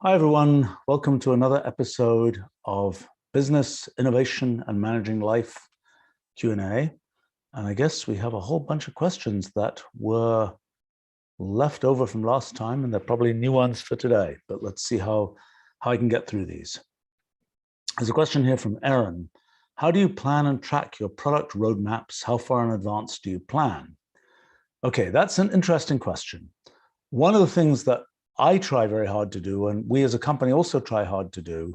Hi, everyone. Welcome to another episode of Business, Innovation, and Managing Life Q&A. And I guess we have a whole bunch of questions that were left over from last time, and they're probably new ones for today. But let's see how I can get through these. There's a question here from Erin. How do you plan and track your product roadmaps? How far in advance do you plan? Okay, that's an interesting question. One of the things that I try very hard to do, and we as a company also try hard to do,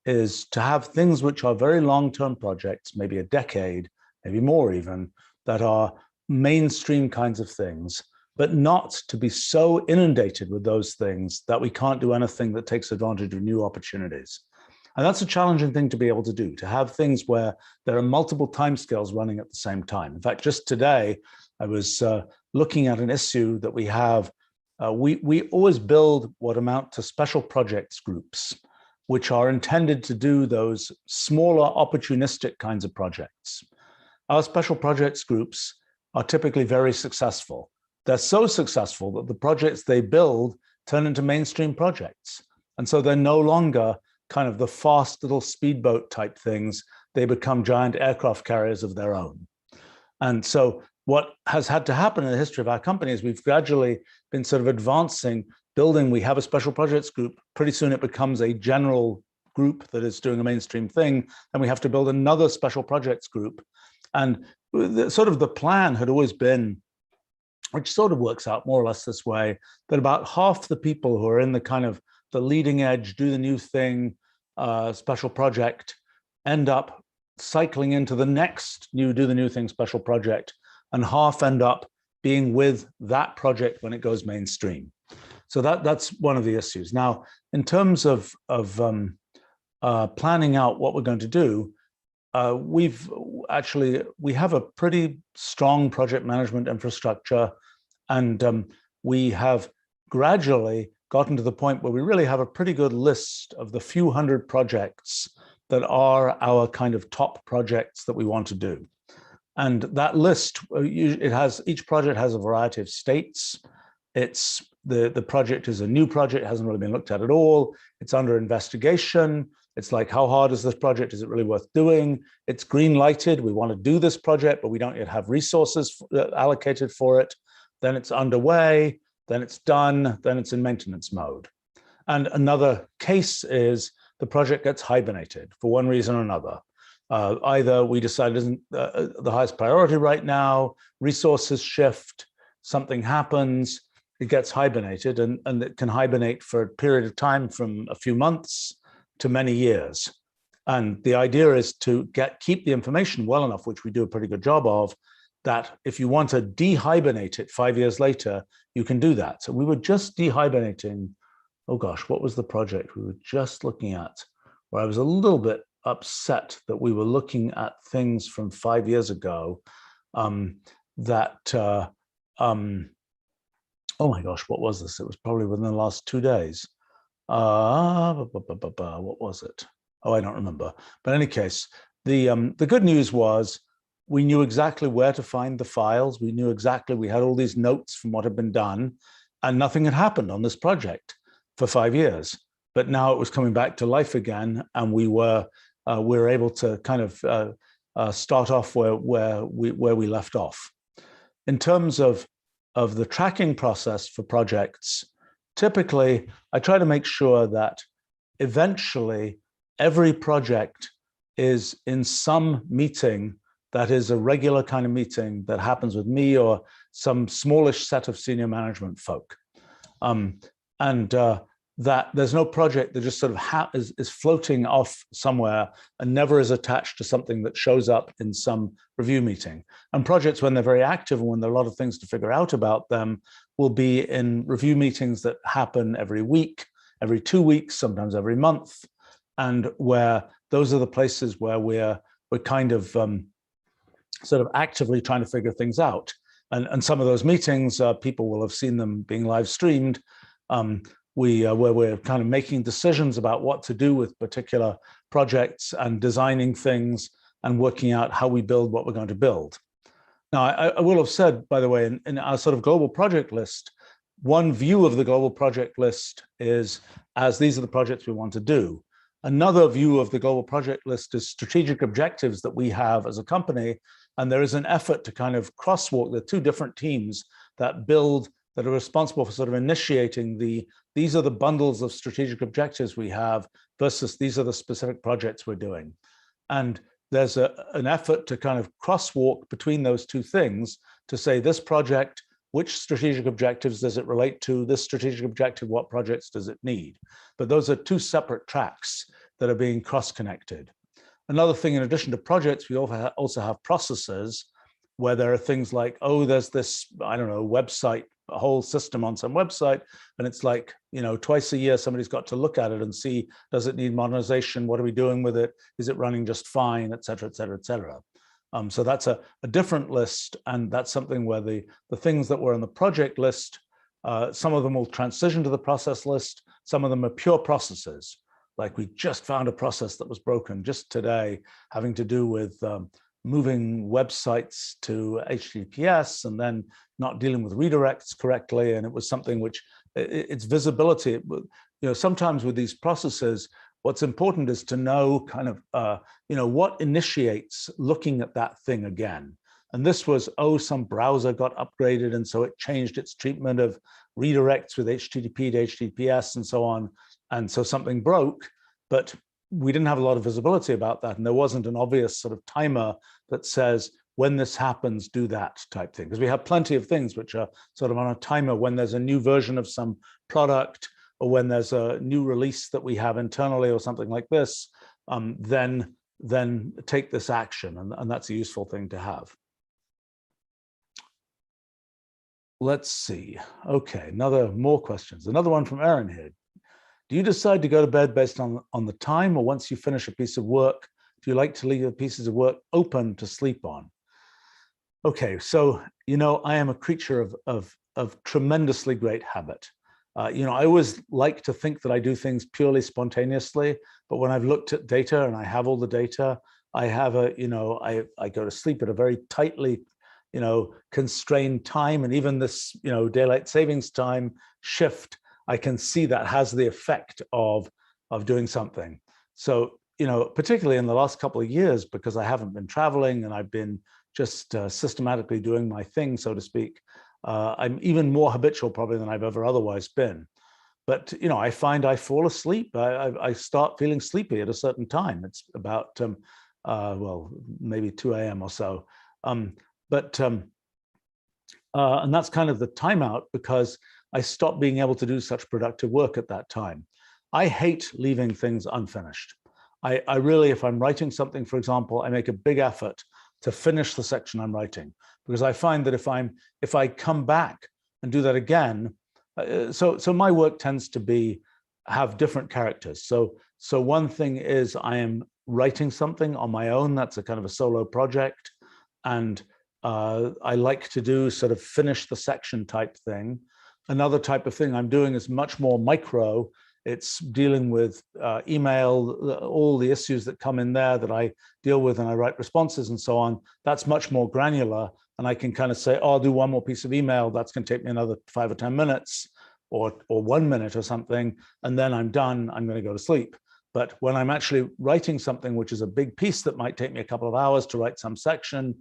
is to have things which are very long-term projects, maybe a decade, maybe more even, that are mainstream kinds of things, but not to be so inundated with those things that we can't do anything that takes advantage of new opportunities. And that's a challenging thing to be able to do, to have things where there are multiple timescales running at the same time. In fact, just today, I was looking at an issue that we have. We always build what amount to special projects groups, which are intended to do those smaller opportunistic kinds of projects. Our special projects groups are typically very successful. They're so successful that the projects they build turn into mainstream projects. And so they're no longer kind of the fast little speedboat type things. They become giant aircraft carriers of their own. And so what has had to happen in the history of our company is we've gradually been sort of advancing, building. We have a special projects group. Pretty soon it becomes a general group that is doing a mainstream thing. And we have to build another special projects group. And the plan had always been, which sort of works out more or less this way, that about half the people who are in the kind of the leading edge, do the new thing, special project, end up cycling into the next new do the new thing special project, and half end up being with that project when it goes mainstream. So that's one of the issues. Now, in terms of planning out what we're going to do, we have a pretty strong project management infrastructure, and we have gradually gotten to the point where we really have a pretty good list of the few hundred projects that are our kind of top projects that we want to do. And that list, each project has a variety of states. It's the project is a new project, hasn't really been looked at all. It's under investigation. It's like, how hard is this project? Is it really worth doing? It's green lighted. We want to do this project, but we don't yet have resources allocated for it. Then it's underway. Then it's done. Then it's in maintenance mode. And another case is the project gets hibernated for one reason or another. Either we decide it isn't the highest priority right now, resources shift, something happens, it gets hibernated, and it can hibernate for a period of time from a few months to many years. And the idea is to keep the information well enough, which we do a pretty good job of, that if you want to dehibernate it 5 years later, you can do that. So we were just dehibernating, oh gosh, what was the project we were just looking at, where I was a little bit upset that we were looking at things from 5 years ago oh my gosh, what was this? It was probably within the last 2 days. What was it? Oh, I don't remember. But in any case, the good news was we knew exactly where to find the files. We knew exactly, we had all these notes from what had been done, and nothing had happened on this project for 5 years. But now it was coming back to life again, and we were able to kind of start off where we left off. In terms of the tracking process for projects, typically I try to make sure that eventually every project is in some meeting that is a regular kind of meeting that happens with me or some smallish set of senior management folk. That there's no project that just sort of is floating off somewhere and never is attached to something that shows up in some review meeting. And projects, when they're very active and when there are a lot of things to figure out about them, will be in review meetings that happen every week, every 2 weeks, sometimes every month, and where those are the places where we're kind of sort of actively trying to figure things out. And some of those meetings, people will have seen them being live streamed, where we're kind of making decisions about what to do with particular projects and designing things and working out how we build what we're going to build. Now, I will have said, by the way, in our sort of global project list, one view of the global project list is as these are the projects we want to do. Another view of the global project list is strategic objectives that we have as a company. And there is an effort to kind of crosswalk the two different teams that are responsible for sort of initiating these are the bundles of strategic objectives we have versus these are the specific projects we're doing. And there's an effort to kind of crosswalk between those two things to say this project, which strategic objectives does it relate to? This strategic objective, what projects does it need? But those are two separate tracks that are being cross-connected. Another thing, in addition to projects, we also have processes where there are things like, oh, there's this, I don't know, website, a whole system on some website, and it's like, you know, twice a year somebody's got to look at it and see, does it need modernization? What are we doing with it? Is it running just fine, et cetera, et cetera, et cetera. So that's a different list, and that's something where the things that were on the project list, some of them will transition to the process list, some of them are pure processes. Like we just found a process that was broken just today, having to do with moving websites to HTTPS and then not dealing with redirects correctly. And it was something which its visibility, you know, sometimes with these processes, what's important is to know kind of, you know, what initiates looking at that thing again. And this was, oh, some browser got upgraded, and so it changed its treatment of redirects with HTTP to HTTPS and so on. And so something broke, but we didn't have a lot of visibility about that. And there wasn't an obvious sort of timer that says, when this happens, do that type thing. Because we have plenty of things which are sort of on a timer when there's a new version of some product, or when there's a new release that we have internally or something like this, then take this action. And that's a useful thing to have. Let's see. Okay, more questions. Another one from Aaron here. Do you decide to go to bed based on the time, or once you finish a piece of work, do you like to leave the pieces of work open to sleep on? Okay, so, you know, I am a creature of tremendously great habit. You know, I always like to think that I do things purely spontaneously, but when I've looked at data and I have all the data, I have I go to sleep at a very tightly, you know, constrained time. And even this, you know, daylight savings time shift, I can see that has the effect of doing something. So, you know, particularly in the last couple of years, because I haven't been traveling and I've been just systematically doing my thing, so to speak, I'm even more habitual probably than I've ever otherwise been. But, you know, I find I fall asleep. I start feeling sleepy at a certain time. It's about, well, maybe 2 a.m. or so. And that's kind of the timeout, because I stopped being able to do such productive work at that time. I hate leaving things unfinished. I really, if I'm writing something, for example, I make a big effort to finish the section I'm writing, because I find that if I come back and do that again, so my work tends to have different characters. So one thing is I am writing something on my own. That's a kind of a solo project, and I like to do sort of finish the section type thing. Another type of thing I'm doing is much more micro. It's dealing with email, all the issues that come in there that I deal with, and I write responses and so on. That's much more granular, and I can kind of say, oh, I'll do one more piece of email. That's going to take me another 5 or 10 minutes, or 1 minute or something, and then I'm done. I'm going to go to sleep. But when I'm actually writing something, which is a big piece that might take me a couple of hours to write some section,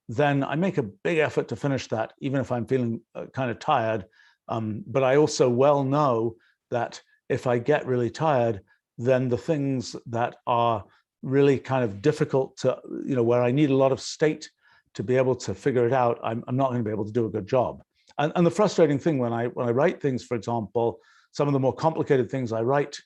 then I make a big effort to finish that, even if I'm feeling kind of tired. But I also well know that if I get really tired, then the things that are really kind of difficult to, you know, where I need a lot of state to be able to figure it out, I'm not going to be able to do a good job. And the frustrating thing when I write things, for example, some of the more complicated things I write,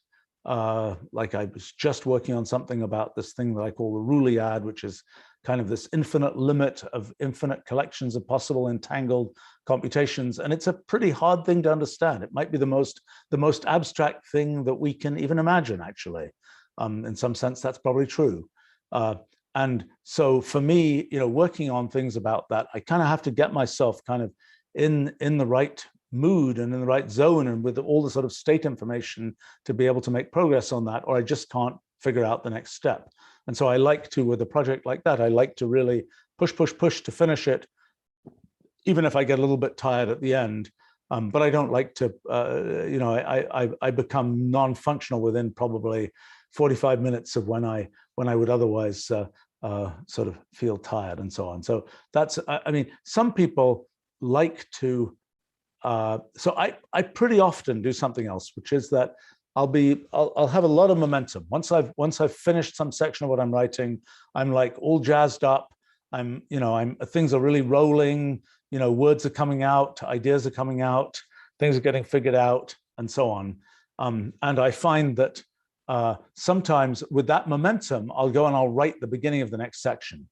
like I was just working on something about this thing that I call the Roolead, which is kind of this infinite limit of infinite collections of possible entangled computations. And it's a pretty hard thing to understand. It might be the most abstract thing that we can even imagine, actually. In some sense, that's probably true. And so for me, you know, working on things about that, I kind of have to get myself kind of in the right mood and in the right zone and with all the sort of state information to be able to make progress on that, or I just can't figure out the next step. And so I like to, with a project like that, I like to really push to finish it, even if I get a little bit tired at the end. But I don't like to, I become non-functional within probably 45 minutes of when I would otherwise sort of feel tired and so on. So that's, I mean, some people like to, so I pretty often do something else, which is that I'll have a lot of momentum. Once I've finished some section of what I'm writing, I'm like all jazzed up. Things are really rolling, words are coming out, ideas are coming out, things are getting figured out, and so on. And I find that sometimes with that momentum, I'll go and I'll write the beginning of the next section.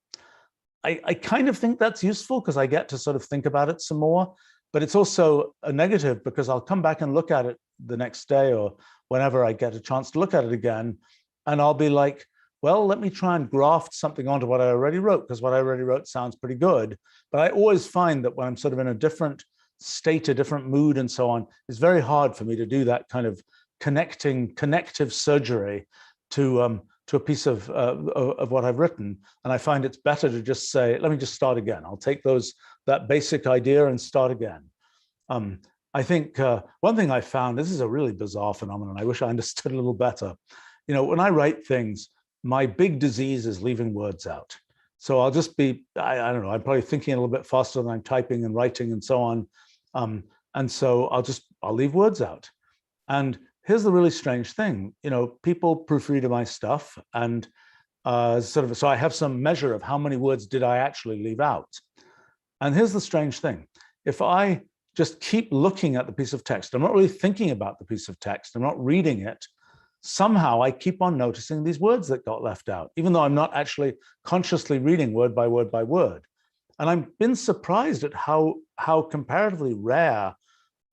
I kind of think that's useful because I get to sort of think about it some more, but it's also a negative because I'll come back and look at it the next day or whenever I get a chance to look at it again, and I'll be like, well, let me try and graft something onto what I already wrote, because what I already wrote sounds pretty good. But I always find that when I'm sort of in a different state, a different mood and so on, it's very hard for me to do that kind of connective surgery to a piece of what I've written. And I find it's better to just say, let me just start again. I'll take that basic idea and start again. I think one thing I found, this is a really bizarre phenomenon, I wish I understood a little better. When I write things, my big disease is leaving words out. So I'll just be, I don't know, I'm probably thinking a little bit faster than I'm typing and writing and so on. And so I'll leave words out. And here's the really strange thing, people proofread my stuff and so I have some measure of how many words did I actually leave out. And here's the strange thing. If I just keep looking at the piece of text, I'm not really thinking about the piece of text, I'm not reading it, somehow I keep on noticing these words that got left out, even though I'm not actually consciously reading word by word by word. And I've been surprised at how comparatively rare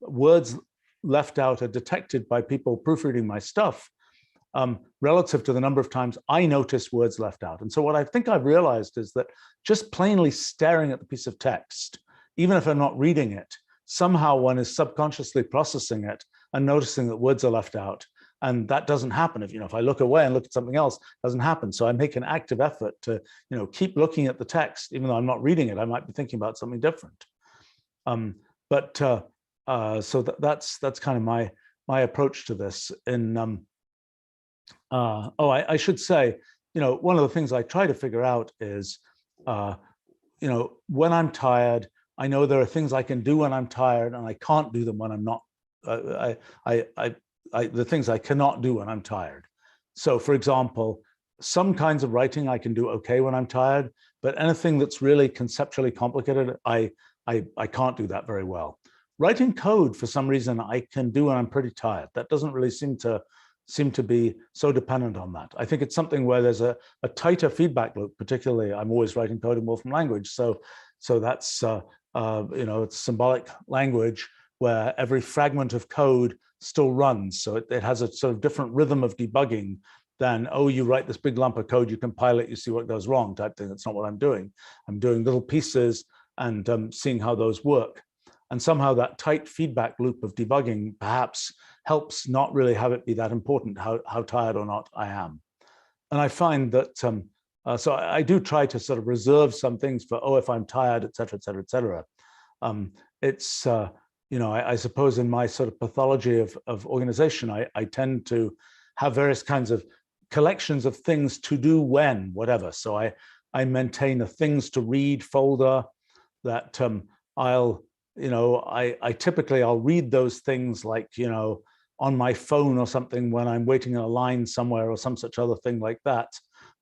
words left out are detected by people proofreading my stuff relative to the number of times I notice words left out. And so what I think I've realized is that just plainly staring at the piece of text, even if I'm not reading it, somehow one is subconsciously processing it and noticing that words are left out. And that doesn't happen if I look away and look at something else, it doesn't happen. So I make an active effort to keep looking at the text, even though I'm not reading it. I might be thinking about something different. So that's kind of my approach to this. I should say, one of the things I try to figure out is, when I'm tired, I know there are things I can do when I'm tired, and I can't do them when I'm not. The things I cannot do when I'm tired. So, for example, some kinds of writing I can do okay when I'm tired, but anything that's really conceptually complicated, I can't do that very well. Writing code, for some reason, I can do when I'm pretty tired. That doesn't really seem to be so dependent on that. I think it's something where there's a tighter feedback loop. Particularly, I'm always writing code in Wolfram language, so that's it's symbolic language where every fragment of code still runs. So it has a sort of different rhythm of debugging than, oh, you write this big lump of code, you compile it, you see what goes wrong type thing. That's not what I'm doing. I'm doing little pieces and seeing how those work. And somehow that tight feedback loop of debugging perhaps helps not really have it be that important how tired or not I am. And I find that, so I do try to sort of reserve some things for, if I'm tired, et cetera, et cetera, et cetera. It's, I suppose in my sort of pathology of organization, I tend to have various kinds of collections of things to do when, whatever. So I maintain a things to read folder that I typically I'll read those things like, on my phone or something when I'm waiting in a line somewhere or some such other thing like that,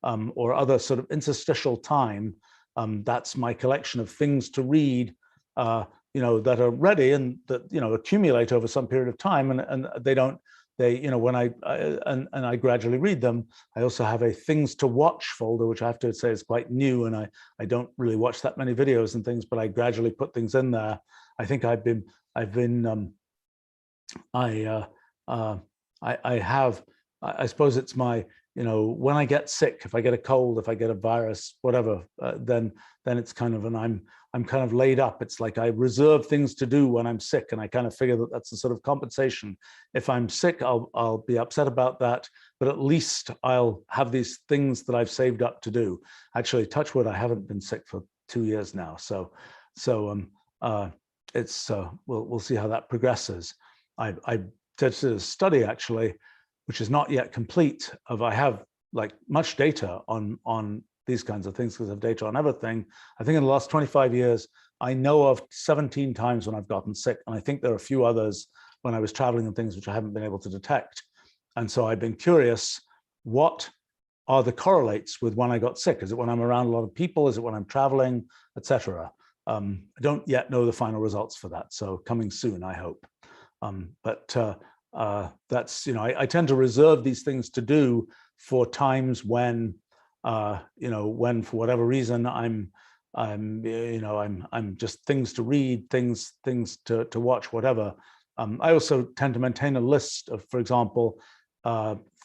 or other sort of interstitial time. That's my collection of things to read, that are ready and that, accumulate over some period of time, and when I gradually read them. I also have a things to watch folder, which I have to say is quite new, and I don't really watch that many videos and things, but I gradually put things in there. I think I suppose it's my, when I get sick, if I get a cold, if I get a virus, whatever, then it's kind of, I'm kind of laid up. It's like I reserve things to do when I'm sick, and I kind of figure that that's a sort of compensation. If I'm sick, I'll be upset about that, but at least I'll have these things that I've saved up to do. Actually, touch wood, I haven't been sick for 2 years now, so we'll see how that progresses. I did a study actually, which is not yet complete. I have like much data on these kinds of things because I have data on everything. I think in the last 25 years, I know of 17 times when I've gotten sick, and I think there are a few others when I was traveling and things which I haven't been able to detect. And so I've been curious, what are the correlates with when I got sick? Is it when I'm around a lot of people? Is it when I'm traveling, etc.? I don't yet know the final results for that, so coming soon, I hope. That's, I tend to reserve these things to do for times when, when for whatever reason I'm just things to read, things to watch, whatever. I also tend to maintain a list of, for example,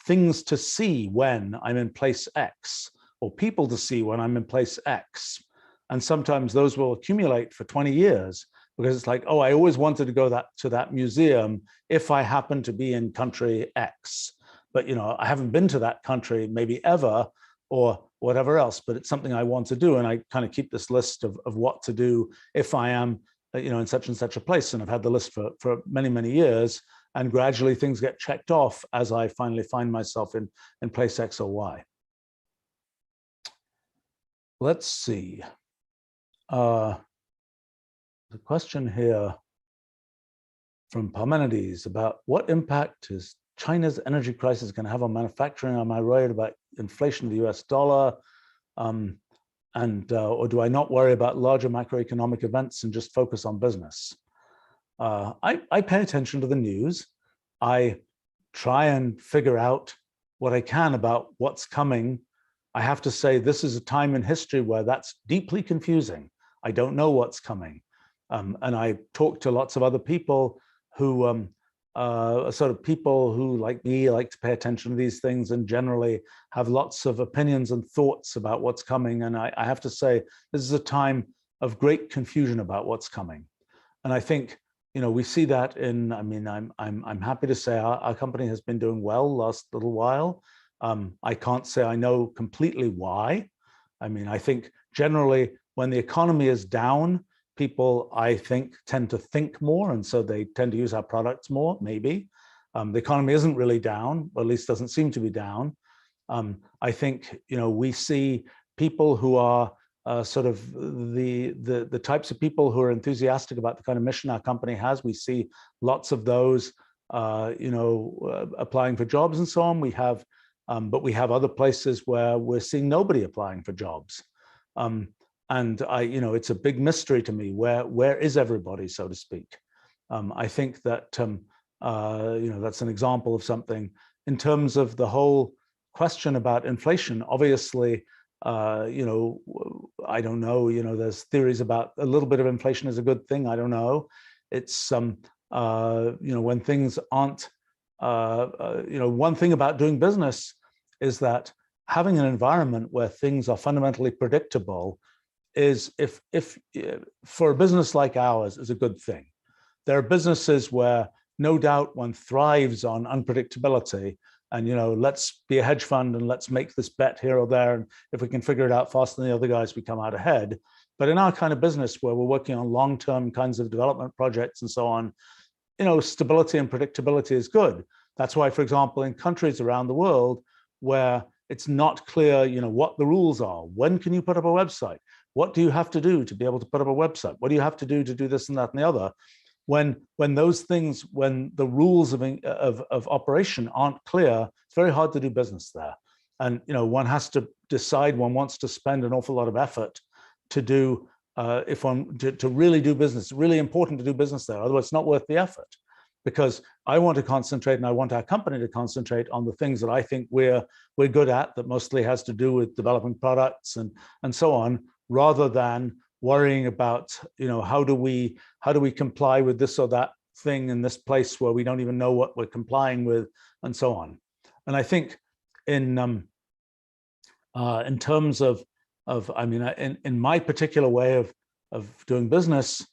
things to see when I'm in place X, or people to see when I'm in place X. And sometimes those will accumulate for 20 years because it's like, oh, I always wanted to go to that museum if I happen to be in country X. But I haven't been to that country maybe ever or whatever else, but it's something I want to do. And I kind of keep this list of what to do if I am in such and such a place. And I've had the list for many, many years. And gradually things get checked off as I finally find myself in place X or Y. Let's see. The question here from Parmenides about what impact is China's energy crisis going to have on manufacturing? Am I worried about inflation of the US dollar? Or do I not worry about larger macroeconomic events and just focus on business? I pay attention to the news. I try and figure out what I can about what's coming. I have to say, this is a time in history where that's deeply confusing. I don't know what's coming. And I talk to lots of other people who sort of people who, like me, like to pay attention to these things and generally have lots of opinions and thoughts about what's coming. And I have to say, this is a time of great confusion about what's coming. And I think, we see that in, I'm happy to say our company has been doing well last little while. I can't say I know completely why. I think generally when the economy is down, people, I think, tend to think more, and so they tend to use our products more, maybe. The economy isn't really down, or at least doesn't seem to be down. I think, we see people who are sort of the types of people who are enthusiastic about the kind of mission our company has. We see lots of those, applying for jobs and so on. We have, but we have other places where we're seeing nobody applying for jobs. And it's a big mystery to me. Where is everybody, so to speak? I think that that's an example of something. In terms of the whole question about inflation, obviously, I don't know. There's theories about a little bit of inflation is a good thing. I don't know. It's when things aren't. One thing about doing business is that having an environment where things are fundamentally predictable is, if for a business like ours, is a good thing. There are businesses where no doubt one thrives on unpredictability, and let's be a hedge fund and let's make this bet here or there, and if we can figure it out faster than the other guys, we come out ahead. But in our kind of business where we're working on long-term kinds of development projects and so on, stability and predictability is good. That's why, for example, in countries around the world where it's not clear, what the rules are, when can you put up a website? What do you have to do to be able to put up a website? What do you have to do this and that and the other? When those things, when the rules of operation aren't clear, it's very hard to do business there. And one has to decide one wants to spend an awful lot of effort to do, to really do business. It's really important to do business there. Otherwise, it's not worth the effort. Because I want to concentrate, and I want our company to concentrate on the things that I think we're good at, that mostly has to do with developing products and so on, rather than worrying about, how do we comply with this or that thing in this place where we don't even know what we're complying with, and so on. And I think in terms of in my particular way of doing business,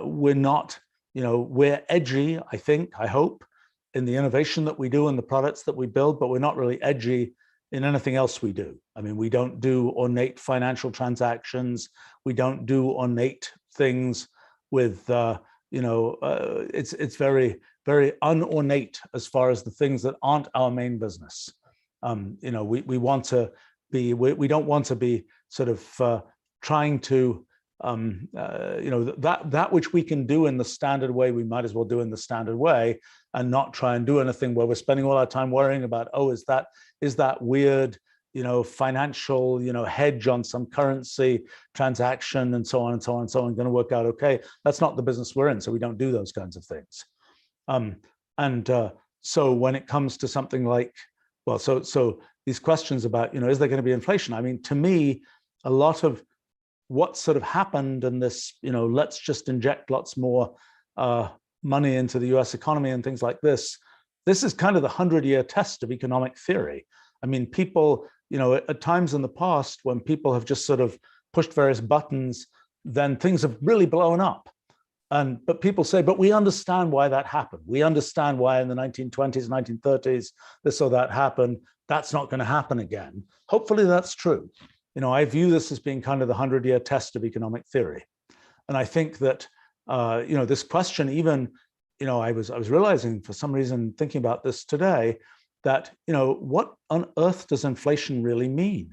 we're not, we're edgy, I hope, in the innovation that we do and the products that we build, but we're not really edgy in anything else we do. We don't do ornate financial transactions. We don't do ornate things with it's very, very unornate as far as the things that aren't our main business. We want to be, we don't want to be sort of trying to, that which we can do in the standard way, we might as well do in the standard way, and not try and do anything where we're spending all our time worrying about, oh, is that weird, financial, hedge on some currency transaction and so on and so on and so on going to work out okay? That's not the business we're in, so we don't do those kinds of things. So when it comes to something like, well, so these questions about, is there going to be inflation? I mean, to me, a lot of what sort of happened in this, let's just inject lots more money into the US economy and things like this is kind of the 100-year test of economic theory. I mean, people, at times in the past when people have just sort of pushed various buttons, then things have really blown up. But people say, but we understand why that happened. We understand why in the 1920s, 1930s, this or that happened. That's not going to happen again. Hopefully that's true. I view this as being kind of the 100-year test of economic theory. And I think that, this question even, I was realizing for some reason, thinking about this today, that, what on earth does inflation really mean?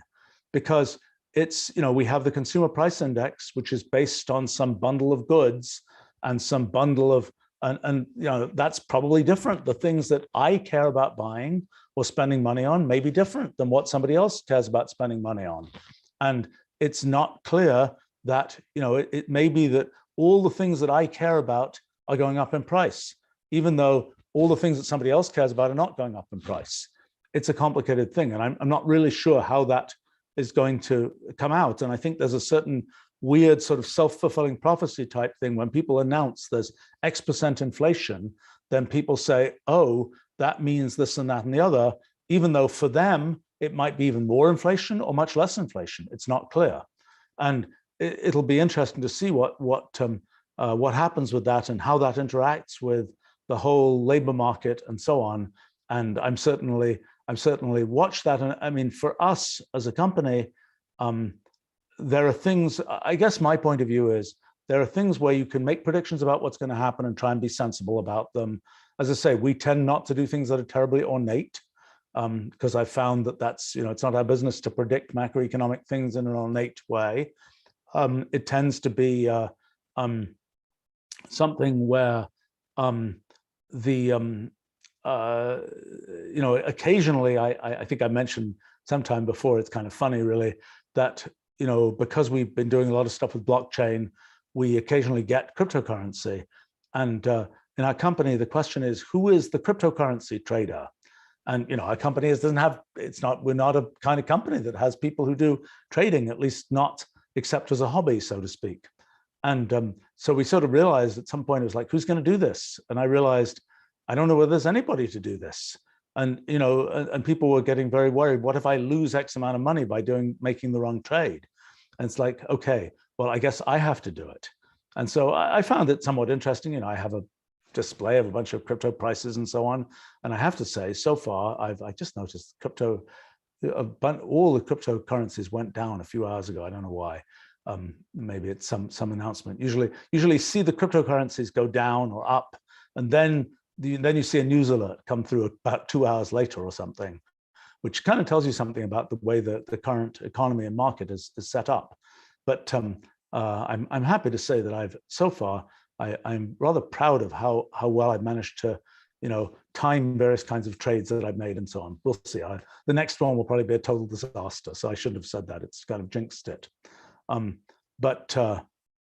Because it's, we have the consumer price index, which is based on some bundle of goods and some bundle of, and that's probably different. The things that I care about buying or spending money on may be different than what somebody else cares about spending money on. And it's not clear that, it may be that all the things that I care about are going up in price, even though all the things that somebody else cares about are not going up in price. It's a complicated thing. And I'm not really sure how that is going to come out. And I think there's a certain weird sort of self-fulfilling prophecy type thing. When people announce there's X% inflation, then people say, oh, that means this and that and the other, even though for them, it might be even more inflation or much less inflation. It's not clear. And it'll be interesting to see what happens with that and how that interacts with the whole labor market and so on. And I'm certainly watch that. And I mean, for us as a company, there are things, I guess my point of view is, there are things where you can make predictions about what's going to happen and try and be sensible about them. As I say, we tend not to do things that are terribly ornate, because I've found that that's, it's not our business to predict macroeconomic things in an ornate way. It tends to be something where occasionally, I think I mentioned sometime before, it's kind of funny really, that, because we've been doing a lot of stuff with blockchain, we occasionally get cryptocurrency. And in our company, the question is, who is the cryptocurrency trader? And, our company we're not a kind of company that has people who do trading, at least not except as a hobby, so to speak. And so we sort of realized at some point, it was like, who's going to do this? And I realized, I don't know whether there's anybody to do this. And, and people were getting very worried. What if I lose X amount of money by making the wrong trade? And it's like, okay, well, I guess I have to do it. And so I found it somewhat interesting. I have a display of a bunch of crypto prices and so on. And I have to say, so far, I just noticed all the cryptocurrencies went down a few hours ago. I don't know why. Maybe it's some announcement. Usually see the cryptocurrencies go down or up, and then you see a news alert come through about 2 hours later or something, which kind of tells you something about the way that the current economy and market is set up. But I'm happy to say that so far I'm rather proud of how well I've managed to time various kinds of trades that I've made and so on. We'll see. The next one will probably be a total disaster, so I shouldn't have said that. It's kind of jinxed it. But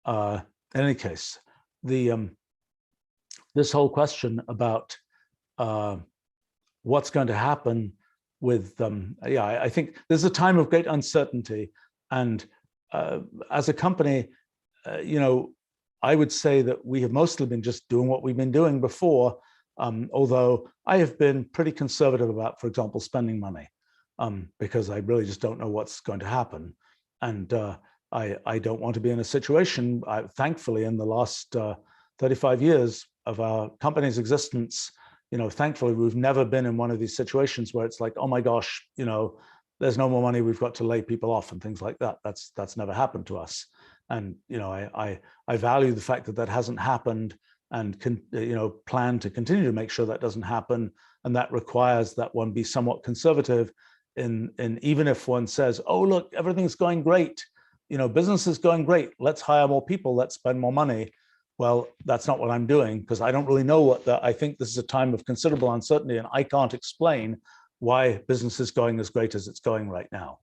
in any case, this whole question about what's going to happen with I think there's a time of great uncertainty, and as a company, I would say that we have mostly been just doing what we've been doing before, although I have been pretty conservative about, for example, spending money, because I really just don't know what's going to happen. And I don't want to be in a situation, thankfully, in the last 35 years of our company's existence, thankfully, we've never been in one of these situations where it's like, oh my gosh, there's no more money, we've got to lay people off and things like that. That's never happened to us. And, I value the fact that that hasn't happened, and plan to continue to make sure that doesn't happen. And that requires that one be somewhat conservative in even if one says, oh, look, everything's going great, business is going great, let's hire more people, let's spend more money. Well, that's not what I'm doing, because I don't really know I think this is a time of considerable uncertainty, and I can't explain why business is going as great as it's going right now.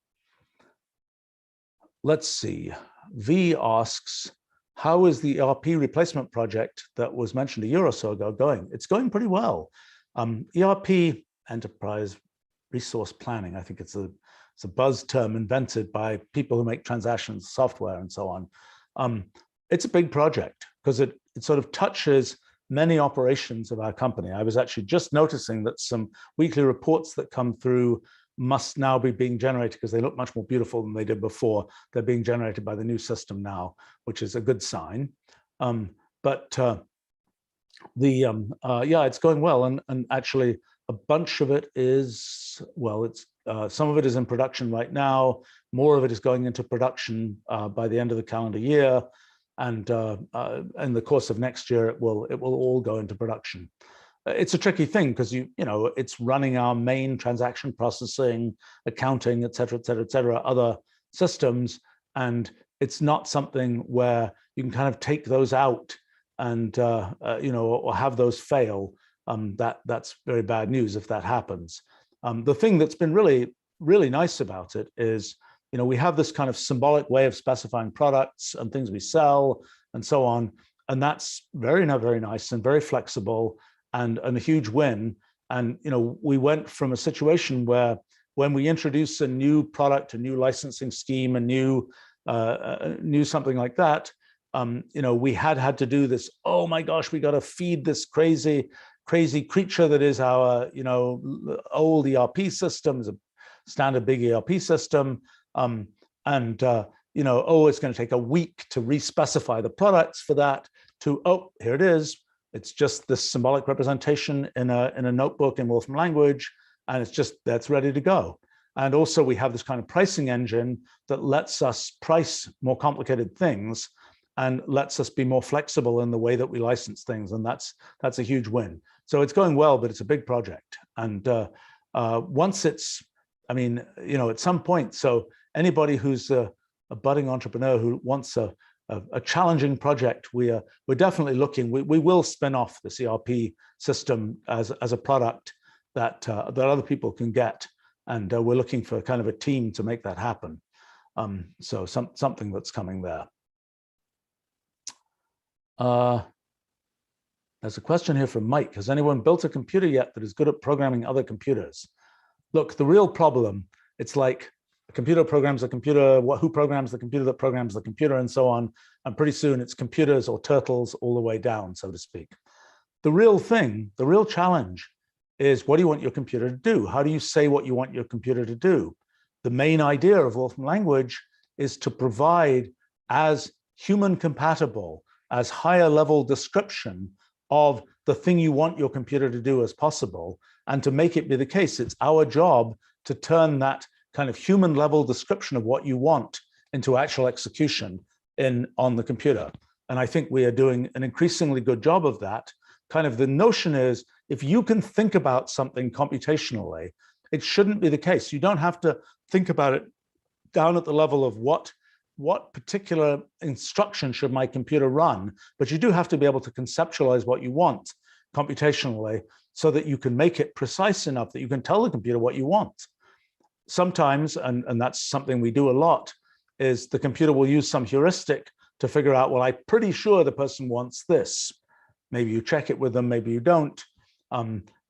Let's see. V asks, how is the ERP replacement project that was mentioned a year or so ago going? It's going pretty well. ERP, enterprise resource planning, I think it's a buzz term invented by people who make transactions software and so on. It's a big project because it sort of touches many operations of our company. I was actually just noticing that some weekly reports that come through must now be being generated, because they look much more beautiful than they did before. They're being generated by the new system now, which is a good sign. Yeah, it's going well, and actually a bunch of it is, well, it's some of it is in production right now. More of it is going into production by the end of the calendar year, and in the course of next year, it will all go into production. It's a tricky thing because it's running our main transaction processing, accounting, et cetera, other systems, and it's not something where you can kind of take those out and or have those fail. That's very bad news if that happens. The thing that's been really, really nice about it is, we have this kind of symbolic way of specifying products and things we sell and so on, and that's very, very nice and very flexible and a huge win. And we went from a situation where when we introduce a new product, a new licensing scheme, a new something like that, we had to do this, oh my gosh, we got to feed this crazy creature that is our old ERP system, is a standard big ERP system, oh, it's going to take a week to re-specify the products for that, to, oh, here it is, it's just this symbolic representation in a notebook in Wolfram language, and that's ready to go. And also we have this kind of pricing engine that lets us price more complicated things and lets us be more flexible in the way that we license things, and that's a huge win. So it's going well, but it's a big project. And once it's, at some point, so anybody who's a budding entrepreneur who wants a challenging project, we're definitely looking. We will spin off the ERP system as a product that other people can get, and we're looking for kind of a team to make that happen. So something that's coming there. There's a question here from Mike. Has anyone built a computer yet that is good at programming other computers? Look, the real problem, it's like a computer programs a computer, who programs the computer that programs the computer, and so on. And pretty soon it's computers or turtles all the way down, so to speak. The real thing, the real challenge is, what do you want your computer to do? How do you say what you want your computer to do? The main idea of Wolfram language is to provide as human compatible, as higher level description of the thing you want your computer to do as possible, and to make it be the case. It's our job to turn that kind of human level description of what you want into actual execution on the computer. And I think we are doing an increasingly good job of that. Kind of the notion is, if you can think about something computationally, it shouldn't be the case. You don't have to think about it down at the level of what particular instruction should my computer run, but you do have to be able to conceptualize what you want computationally so that you can make it precise enough that you can tell the computer what you want. Sometimes, and that's something we do a lot, is the computer will use some heuristic to figure out, well, I'm pretty sure the person wants this. Maybe you check it with them, maybe you don't.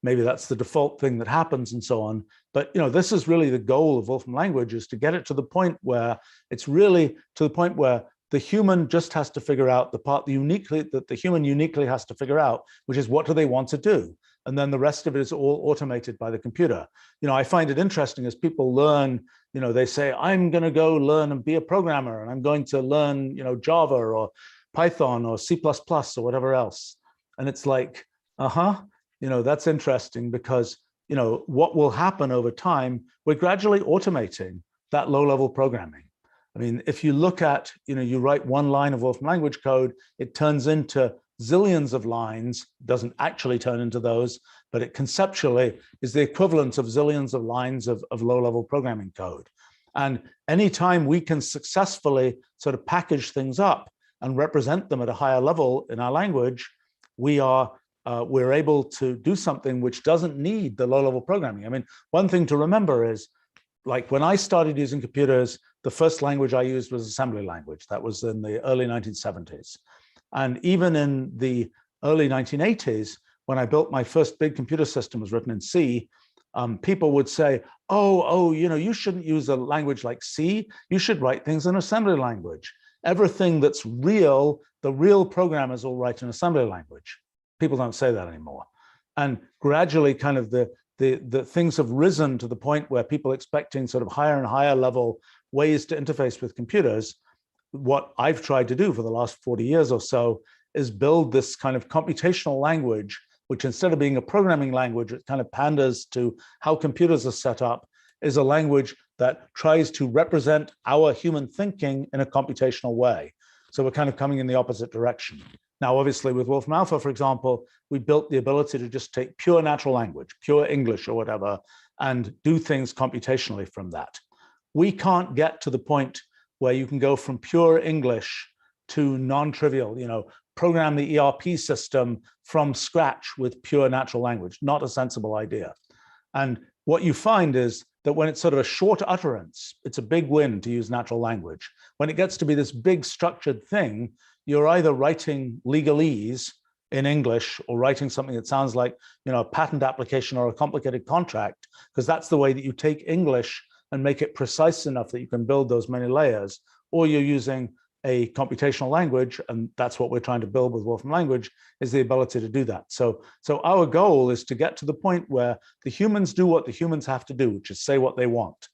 Maybe that's the default thing that happens and so on. But this is really the goal of Wolfram language, is to get it to the point where it's really to the point where the human just has to figure out the part that the human uniquely has to figure out, which is, what do they want to do? And then the rest of it is all automated by the computer. I find it interesting as people learn, they say, I'm going to go learn and be a programmer, and I'm going to learn, Java or Python or C++ or whatever else. And it's like, that's interesting, because, what will happen over time, we're gradually automating that low-level programming. I mean, if you look at, you write one line of Wolfram language code, it turns into zillions of lines, doesn't actually turn into those, but it conceptually is the equivalent of zillions of lines of low-level programming code. And anytime we can successfully sort of package things up and represent them at a higher level in our language, we're able to do something which doesn't need the low-level programming. I mean, one thing to remember is, like when I started using computers, the first language I used was assembly language. That was in the early 1970s. And even in the early 1980s, when I built my first big computer system, was written in C, people would say, oh, you shouldn't use a language like C. You should write things in assembly language. Everything that's real, the real programmers will write in assembly language. People don't say that anymore. And gradually kind of the things have risen to the point where people expecting sort of higher and higher level ways to interface with computers. What I've tried to do for the last 40 years or so is build this kind of computational language, which instead of being a programming language, it kind of panders to how computers are set up, is a language that tries to represent our human thinking in a computational way. So we're kind of coming in the opposite direction. Now, obviously, with Wolfram Alpha, for example, we built the ability to just take pure natural language, pure English or whatever, and do things computationally from that. We can't get to the point where you can go from pure English to non-trivial, program the ERP system from scratch with pure natural language. Not a sensible idea. And what you find is that when it's sort of a short utterance, it's a big win to use natural language. When it gets to be this big structured thing, you're either writing legalese in English or writing something that sounds like, a patent application or a complicated contract, because that's the way that you take English and make it precise enough that you can build those many layers, or you're using a computational language, and that's what we're trying to build with Wolfram language, is the ability to do that. So our goal is to get to the point where the humans do what the humans have to do, which is say what they want.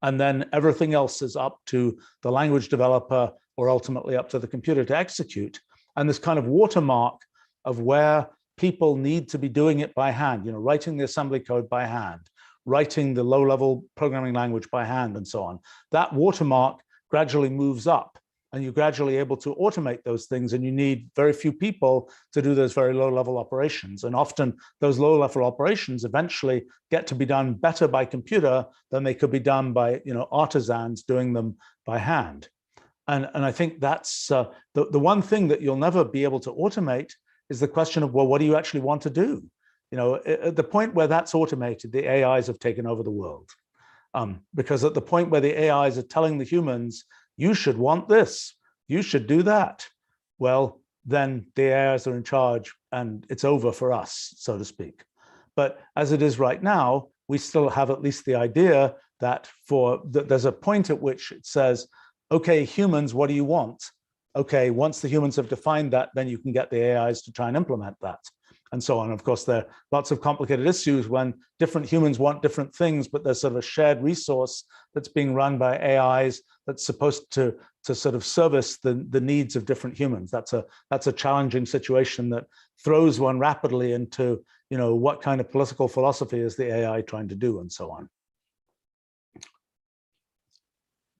And then everything else is up to the language developer or ultimately up to the computer to execute. And this kind of watermark of where people need to be doing it by hand, writing the assembly code by hand, writing the low-level programming language by hand, and so on. That watermark gradually moves up, and you're gradually able to automate those things, and you need very few people to do those very low-level operations. And often those low-level operations eventually get to be done better by computer than they could be done by artisans doing them by hand. And I think that's the one thing that you'll never be able to automate is the question of, well, what do you actually want to do? At the point where that's automated, the AIs have taken over the world. Because at the point where the AIs are telling the humans, you should want this, you should do that, well, then the AIs are in charge and it's over for us, so to speak. But as it is right now, we still have at least the idea that there's a point at which it says, okay, humans, what do you want? Okay, once the humans have defined that, then you can get the AIs to try and implement that, and so on. Of course, there are lots of complicated issues when different humans want different things, but there's sort of a shared resource that's being run by AIs that's supposed to sort of service the needs of different humans. That's a challenging situation that throws one rapidly into, what kind of political philosophy is the AI trying to do, and so on.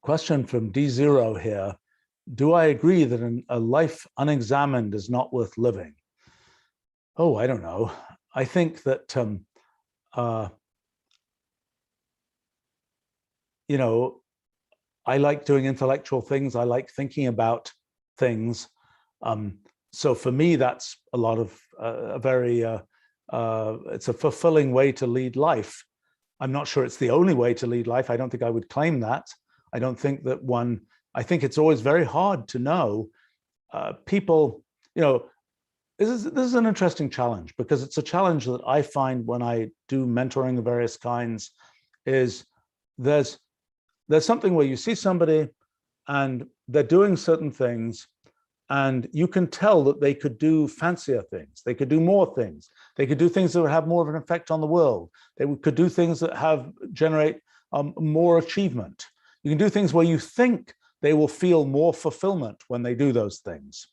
Question from D0 here. Do I agree that a life unexamined is not worth living? Oh, I don't know. I think that, I like doing intellectual things. I like thinking about things. So for me, that's a lot of it's a fulfilling way to lead life. I'm not sure it's the only way to lead life. I don't think I would claim that. I don't think that I think it's always very hard to know. People, this is an interesting challenge, because it's a challenge that I find when I do mentoring of various kinds, is there's something where you see somebody and they're doing certain things, and you can tell that they could do fancier things. They could do more things. They could do things that would have more of an effect on the world. They could do things that generate more achievement. You can do things where you think they will feel more fulfillment when they do those things.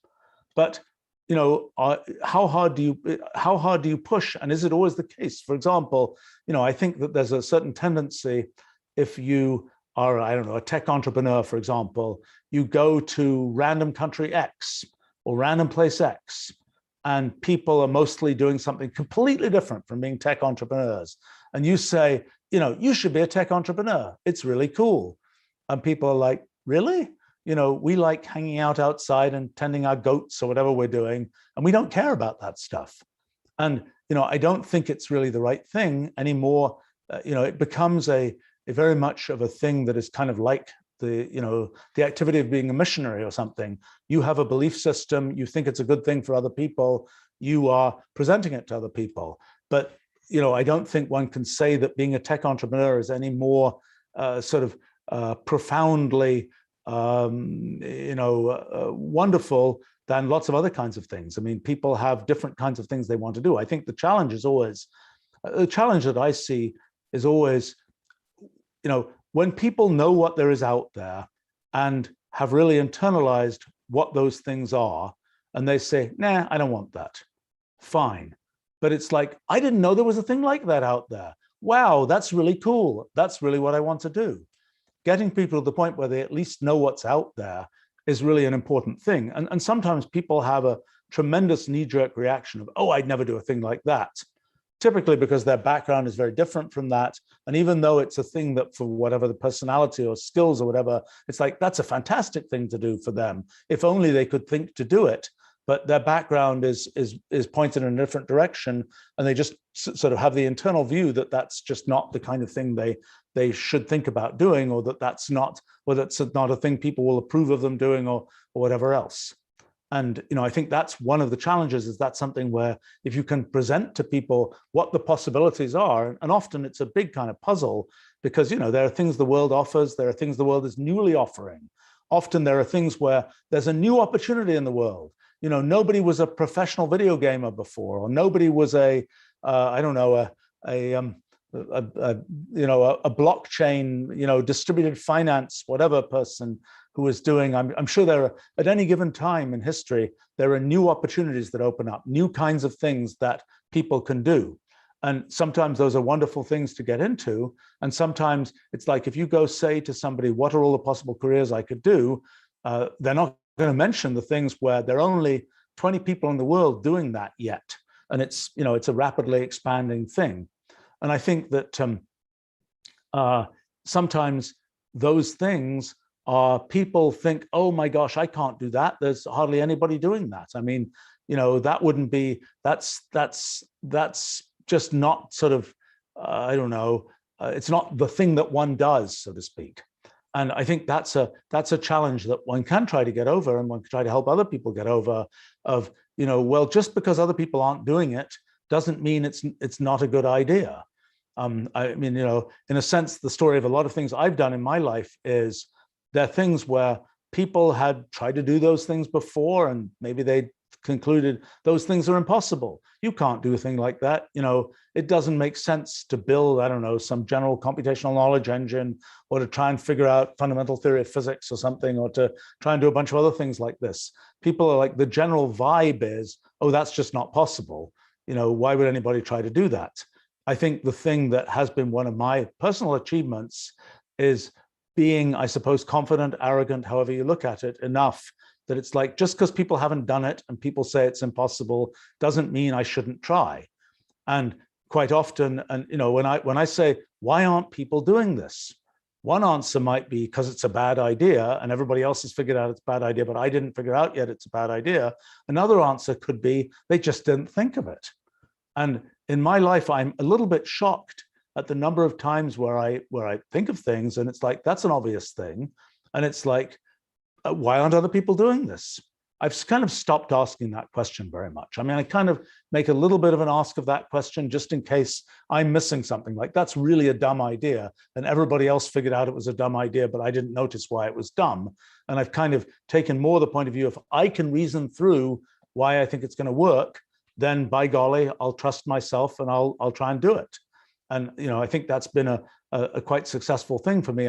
But how hard do you push, and is it always the case? For example, I think that there's a certain tendency, if you are, I don't know, a tech entrepreneur, for example, you go to random country X or random place X, and people are mostly doing something completely different from being tech entrepreneurs. And you say, you should be a tech entrepreneur. It's really cool. And people are like, really? We like hanging out outside and tending our goats or whatever we're doing, and we don't care about that stuff. And, I don't think it's really the right thing anymore. It becomes a very much of a thing that is kind of like the activity of being a missionary or something. You have a belief system, you think it's a good thing for other people, you are presenting it to other people. But, I don't think one can say that being a tech entrepreneur is any more profoundly wonderful than lots of other kinds of things. I mean, people have different kinds of things they want to do. I think the challenge that I see is always, when people know what there is out there and have really internalized what those things are, and they say, nah, I don't want that. Fine. But it's like, I didn't know there was a thing like that out there. Wow, that's really cool. That's really what I want to do. Getting people to the point where they at least know what's out there is really an important thing. And sometimes people have a tremendous knee-jerk reaction of, oh, I'd never do a thing like that, typically because their background is very different from that. And even though it's a thing that for whatever the personality or skills or whatever, it's like, that's a fantastic thing to do for them. If only they could think to do it, but their background is pointed in a different direction, and they just sort of have the internal view that that's just not the kind of thing they should think about doing, or that's not a thing people will approve of them doing, or whatever else. And I think that's one of the challenges, is that's something where if you can present to people what the possibilities are, and often it's a big kind of puzzle, because there are things the world offers, there are things the world is newly offering. Often there are things where there's a new opportunity in the world. Nobody was a professional video gamer before, or nobody was a blockchain, distributed finance, whatever person who is doing. I'm sure there are, at any given time in history, there are new opportunities that open up, new kinds of things that people can do. And sometimes those are wonderful things to get into. And sometimes it's like, if you go say to somebody, what are all the possible careers I could do? They're not going to mention the things where there are only 20 people in the world doing that yet. And it's a rapidly expanding thing. And I think that sometimes those things are, people think, oh my gosh, I can't do that. There's hardly anybody doing that. I mean, that wouldn't be, that's just not sort of, it's not the thing that one does, so to speak. And I think that's a challenge that one can try to get over, and one can try to help other people get over, of, well, just because other people aren't doing it doesn't mean it's not a good idea. I mean, in a sense, the story of a lot of things I've done in my life is there are things where people had tried to do those things before, and maybe they concluded those things are impossible. You can't do a thing like that. It doesn't make sense to build, I don't know, some general computational knowledge engine, or to try and figure out fundamental theory of physics or something, or to try and do a bunch of other things like this. People are like, the general vibe is, oh, that's just not possible. Why would anybody try to do that? I think the thing that has been one of my personal achievements is being, I suppose, confident, arrogant, however you look at it, enough that it's like, just because people haven't done it and people say it's impossible doesn't mean I shouldn't try. And quite often, and when I say, why aren't people doing this? One answer might be because it's a bad idea and everybody else has figured out it's a bad idea, but I didn't figure out yet it's a bad idea. Another answer could be they just didn't think of it. And in my life, I'm a little bit shocked at the number of times where I think of things and it's like, that's an obvious thing. And it's like, why aren't other people doing this? I've kind of stopped asking that question very much. I mean, I kind of make a little bit of an ask of that question just in case I'm missing something, like that's really a dumb idea and everybody else figured out it was a dumb idea, but I didn't notice why it was dumb. And I've kind of taken more the point of view, if I can reason through why I think it's going to work, then by golly, I'll trust myself and I'll try and do it. And, I think that's been a quite successful thing for me.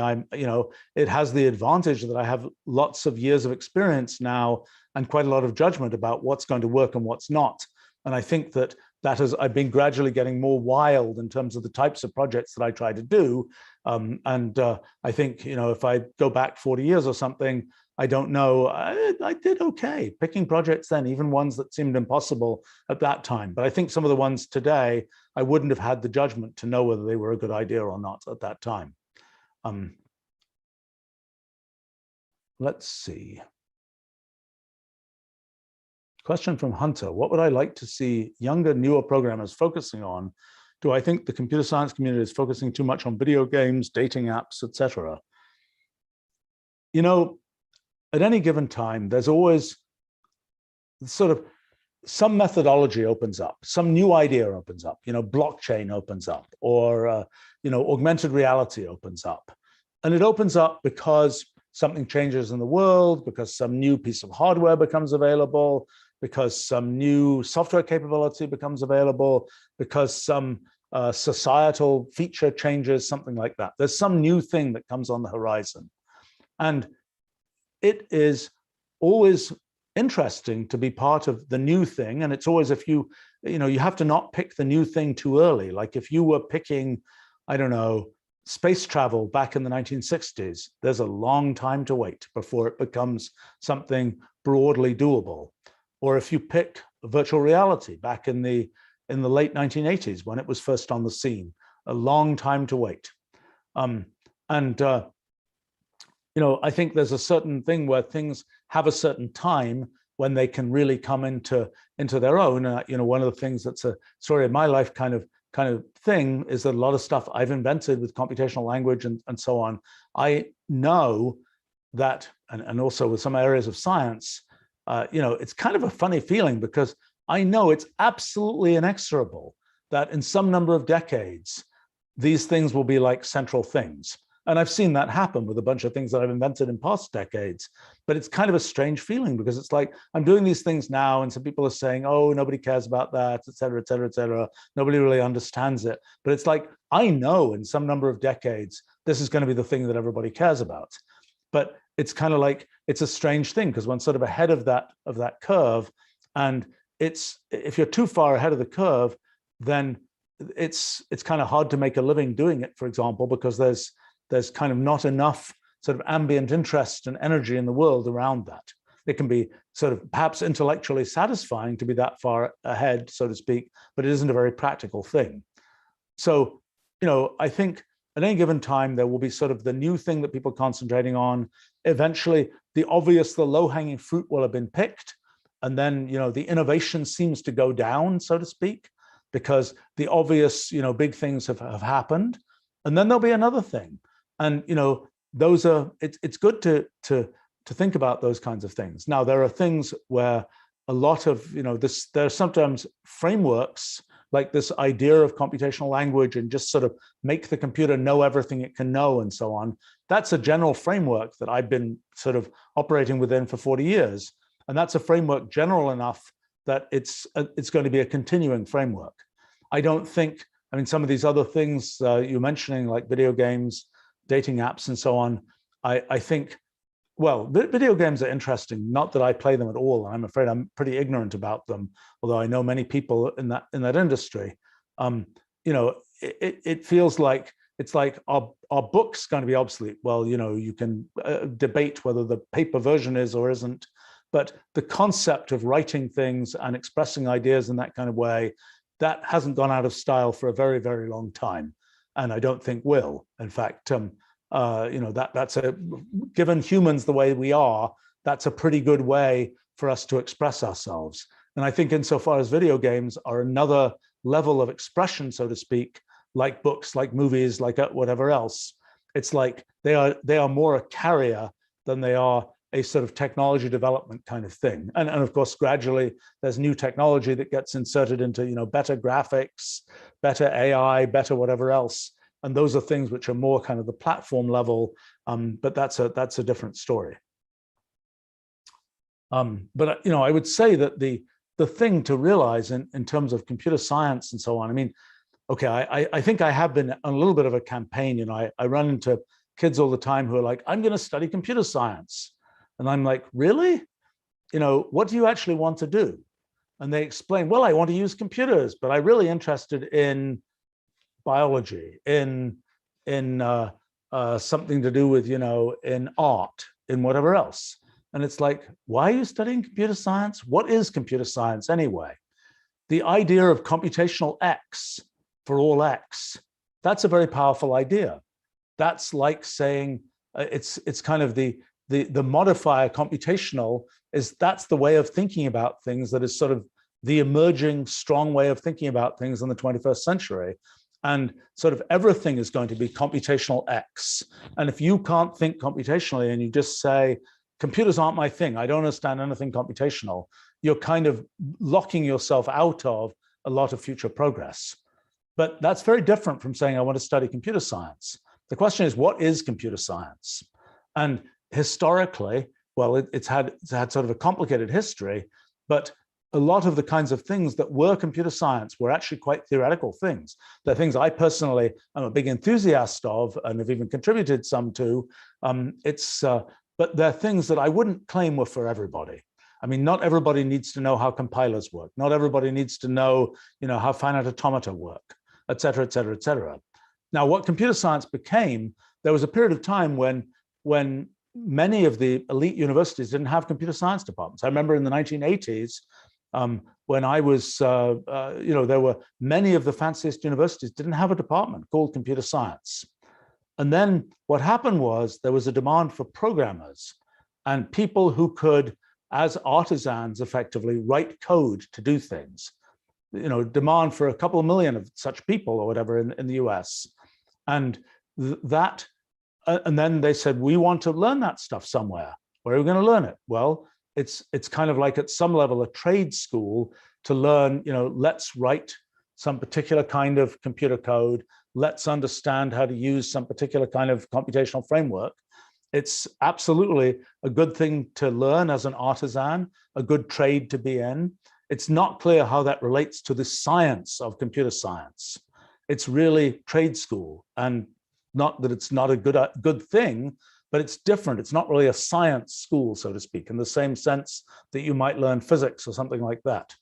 It has the advantage that I have lots of years of experience now and quite a lot of judgment about what's going to work and what's not. And I think that I've been gradually getting more wild in terms of the types of projects that I try to do. I think, if I go back 40 years or something, I don't know. I did okay picking projects then, even ones that seemed impossible at that time. But I think some of the ones today, I wouldn't have had the judgment to know whether they were a good idea or not at that time. Let's see. Question from Hunter. What would I like to see younger, newer programmers focusing on? Do I think the computer science community is focusing too much on video games, dating apps, etc.? You know, at any given time, there's always sort of some methodology opens up, some new idea opens up, blockchain opens up, or, augmented reality opens up. And it opens up because something changes in the world, because some new piece of hardware becomes available, because some new software capability becomes available, because some societal feature changes, something like that. There's some new thing that comes on the horizon. And it is always interesting to be part of the new thing. And it's always, if you have to not pick the new thing too early. Like if you were picking, I don't know, space travel back in the 1960s, there's a long time to wait before it becomes something broadly doable. Or if you pick virtual reality back in the late 1980s when it was first on the scene, a long time to wait. I think there's a certain thing where things have a certain time when they can really come into their own. One of the things that's a story of my life kind of thing is that a lot of stuff I've invented with computational language and so on, I know that, and also with some areas of science, it's kind of a funny feeling because I know it's absolutely inexorable that in some number of decades, these things will be like central things. And I've seen that happen with a bunch of things that I've invented in past decades. But it's kind of a strange feeling because it's like, I'm doing these things now and some people are saying, oh, nobody cares about that, et cetera, et cetera, et cetera. Nobody really understands it. But it's like, I know in some number of decades, this is going to be the thing that everybody cares about. But it's kind of like, it's a strange thing because one's sort of ahead of that curve. And if you're too far ahead of the curve, then it's kind of hard to make a living doing it, for example, because there's kind of not enough sort of ambient interest and energy in the world around that. It can be sort of perhaps intellectually satisfying to be that far ahead, so to speak, but it isn't a very practical thing. So, I think at any given time, there will be sort of the new thing that people are concentrating on. Eventually, the low-hanging fruit will have been picked. And then, the innovation seems to go down, so to speak, because the obvious, big things have happened. And then there'll be another thing. And those are it's good to think about those kinds of things. Now there are things where a lot of there are sometimes frameworks like this idea of computational language and just sort of make the computer know everything it can know and so on. That's a general framework that I've been sort of operating within for 40 years, and that's a framework general enough that it's going to be a continuing framework. I don't think. I mean, some of these other things you're mentioning, like video games, dating apps, and so on, I think, well, video games are interesting. Not that I play them at all. I'm afraid I'm pretty ignorant about them, although I know many people in that industry. It feels like it's like, are books going to be obsolete? Well, you can debate whether the paper version is or isn't, but the concept of writing things and expressing ideas in that kind of way, that hasn't gone out of style for a very, very long time, and I don't think will. In fact, that's given humans the way we are, that's a pretty good way for us to express ourselves. And I think insofar as video games are another level of expression, so to speak, like books, like movies, like whatever else, it's like they are more a carrier than they are a sort of technology development kind of thing. And of course, gradually there's new technology that gets inserted into, better graphics, better AI, better whatever else. And those are things which are more kind of the platform level, but that's a different story. But I would say that the thing to realize in terms of computer science and so on, I mean, okay, I think I have been on a little bit of a campaign. I run into kids all the time who are like, I'm going to study computer science. And I'm like, really? What do you actually want to do? And they explain, well, I want to use computers, but I'm really interested in biology, in something to do with, in art, in whatever else. And it's like, why are you studying computer science? What is computer science anyway? The idea of computational X for all X, that's a very powerful idea. That's like saying it's kind of the modifier computational is that's the way of thinking about things that is sort of the emerging strong way of thinking about things in the 21st century. And sort of everything is going to be computational X. And if you can't think computationally and you just say, computers aren't my thing, I don't understand anything computational, you're kind of locking yourself out of a lot of future progress. But that's very different from saying, I want to study computer science. The question is, what is computer science? And historically, well, it's had sort of a complicated history, but a lot of the kinds of things that were computer science were actually quite theoretical things. They're things I personally am a big enthusiast of and have even contributed some to. But they're things that I wouldn't claim were for everybody. I mean, not everybody needs to know how compilers work. Not everybody needs to know, how finite automata work, et cetera, et cetera, et cetera. Now, what computer science became, there was a period of time when many of the elite universities didn't have computer science departments. I remember in the 1980s, when I was, there were many of the fanciest universities didn't have a department called computer science. And then what happened was there was a demand for programmers and people who could, as artisans, effectively write code to do things. Demand for a couple of million of such people or whatever in the US. And and then they said, we want to learn that stuff somewhere. Where are we going to learn it? Well, it's kind of like at some level a trade school to learn, let's write some particular kind of computer code. Let's understand how to use some particular kind of computational framework. It's absolutely a good thing to learn as an artisan, a good trade to be in. It's not clear how that relates to the science of computer science. It's really trade school, and not that it's not a good thing, but it's different. It's not really a science school, so to speak, in the same sense that you might learn physics or something like that.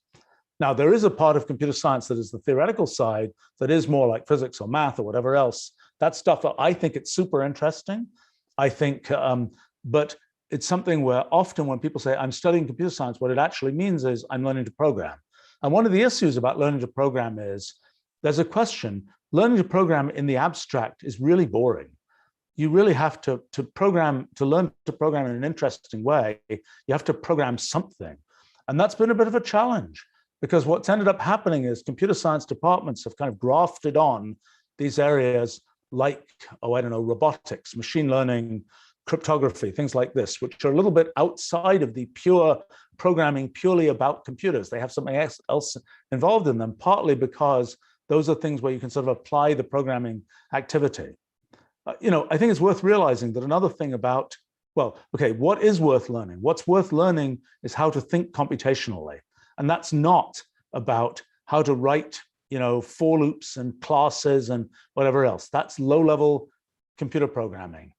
Now, there is a part of computer science that is the theoretical side that is more like physics or math or whatever else. That stuff, I think it's super interesting. I think, but it's something where often when people say, I'm studying computer science, what it actually means is I'm learning to program. And one of the issues about learning to program is there's a question. Learning to program in the abstract is really boring. You really have to program, to learn to program in an interesting way, you have to program something. And that's been a bit of a challenge, because what's ended up happening is computer science departments have kind of grafted on these areas like, robotics, machine learning, cryptography, things like this, which are a little bit outside of the pure programming purely about computers. They have something else involved in them, partly because those are things where you can sort of apply the programming activity. I think it's worth realizing that another thing about, what is worth learning? What's worth learning is how to think computationally. And that's not about how to write, for loops and classes and whatever else. That's low-level computer programming.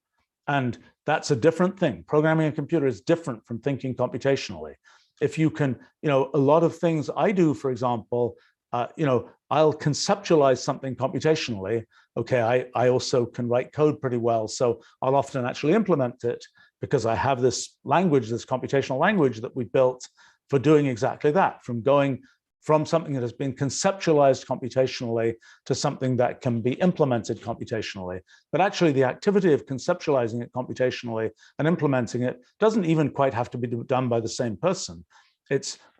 And that's a different thing. Programming a computer is different from thinking computationally. If you can, a lot of things I do, for example, I'll conceptualize something computationally. Okay, I also can write code pretty well, so I'll often actually implement it because I have this language, this computational language that we built for doing exactly that, from going from something that has been conceptualized computationally to something that can be implemented computationally. But actually the activity of conceptualizing it computationally and implementing it doesn't even quite have to be done by the same person.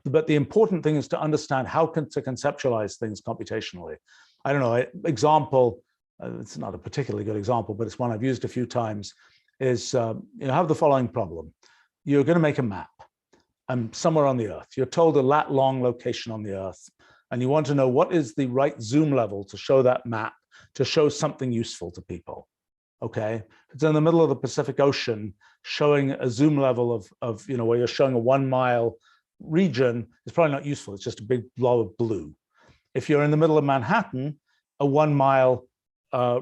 But the important thing is to understand how to conceptualize things computationally. I don't know, example, it's not a particularly good example, but it's one I've used a few times, is have the following problem. You're going to make a map. Somewhere on the Earth. You're told a lat-long location on the Earth, and you want to know what is the right zoom level to show that map, to show something useful to people. Okay, it's in the middle of the Pacific Ocean, showing a zoom level of where you're showing a 1 mile region is probably not useful. It's just a big blob of blue. If you're in the middle of Manhattan, a 1 mile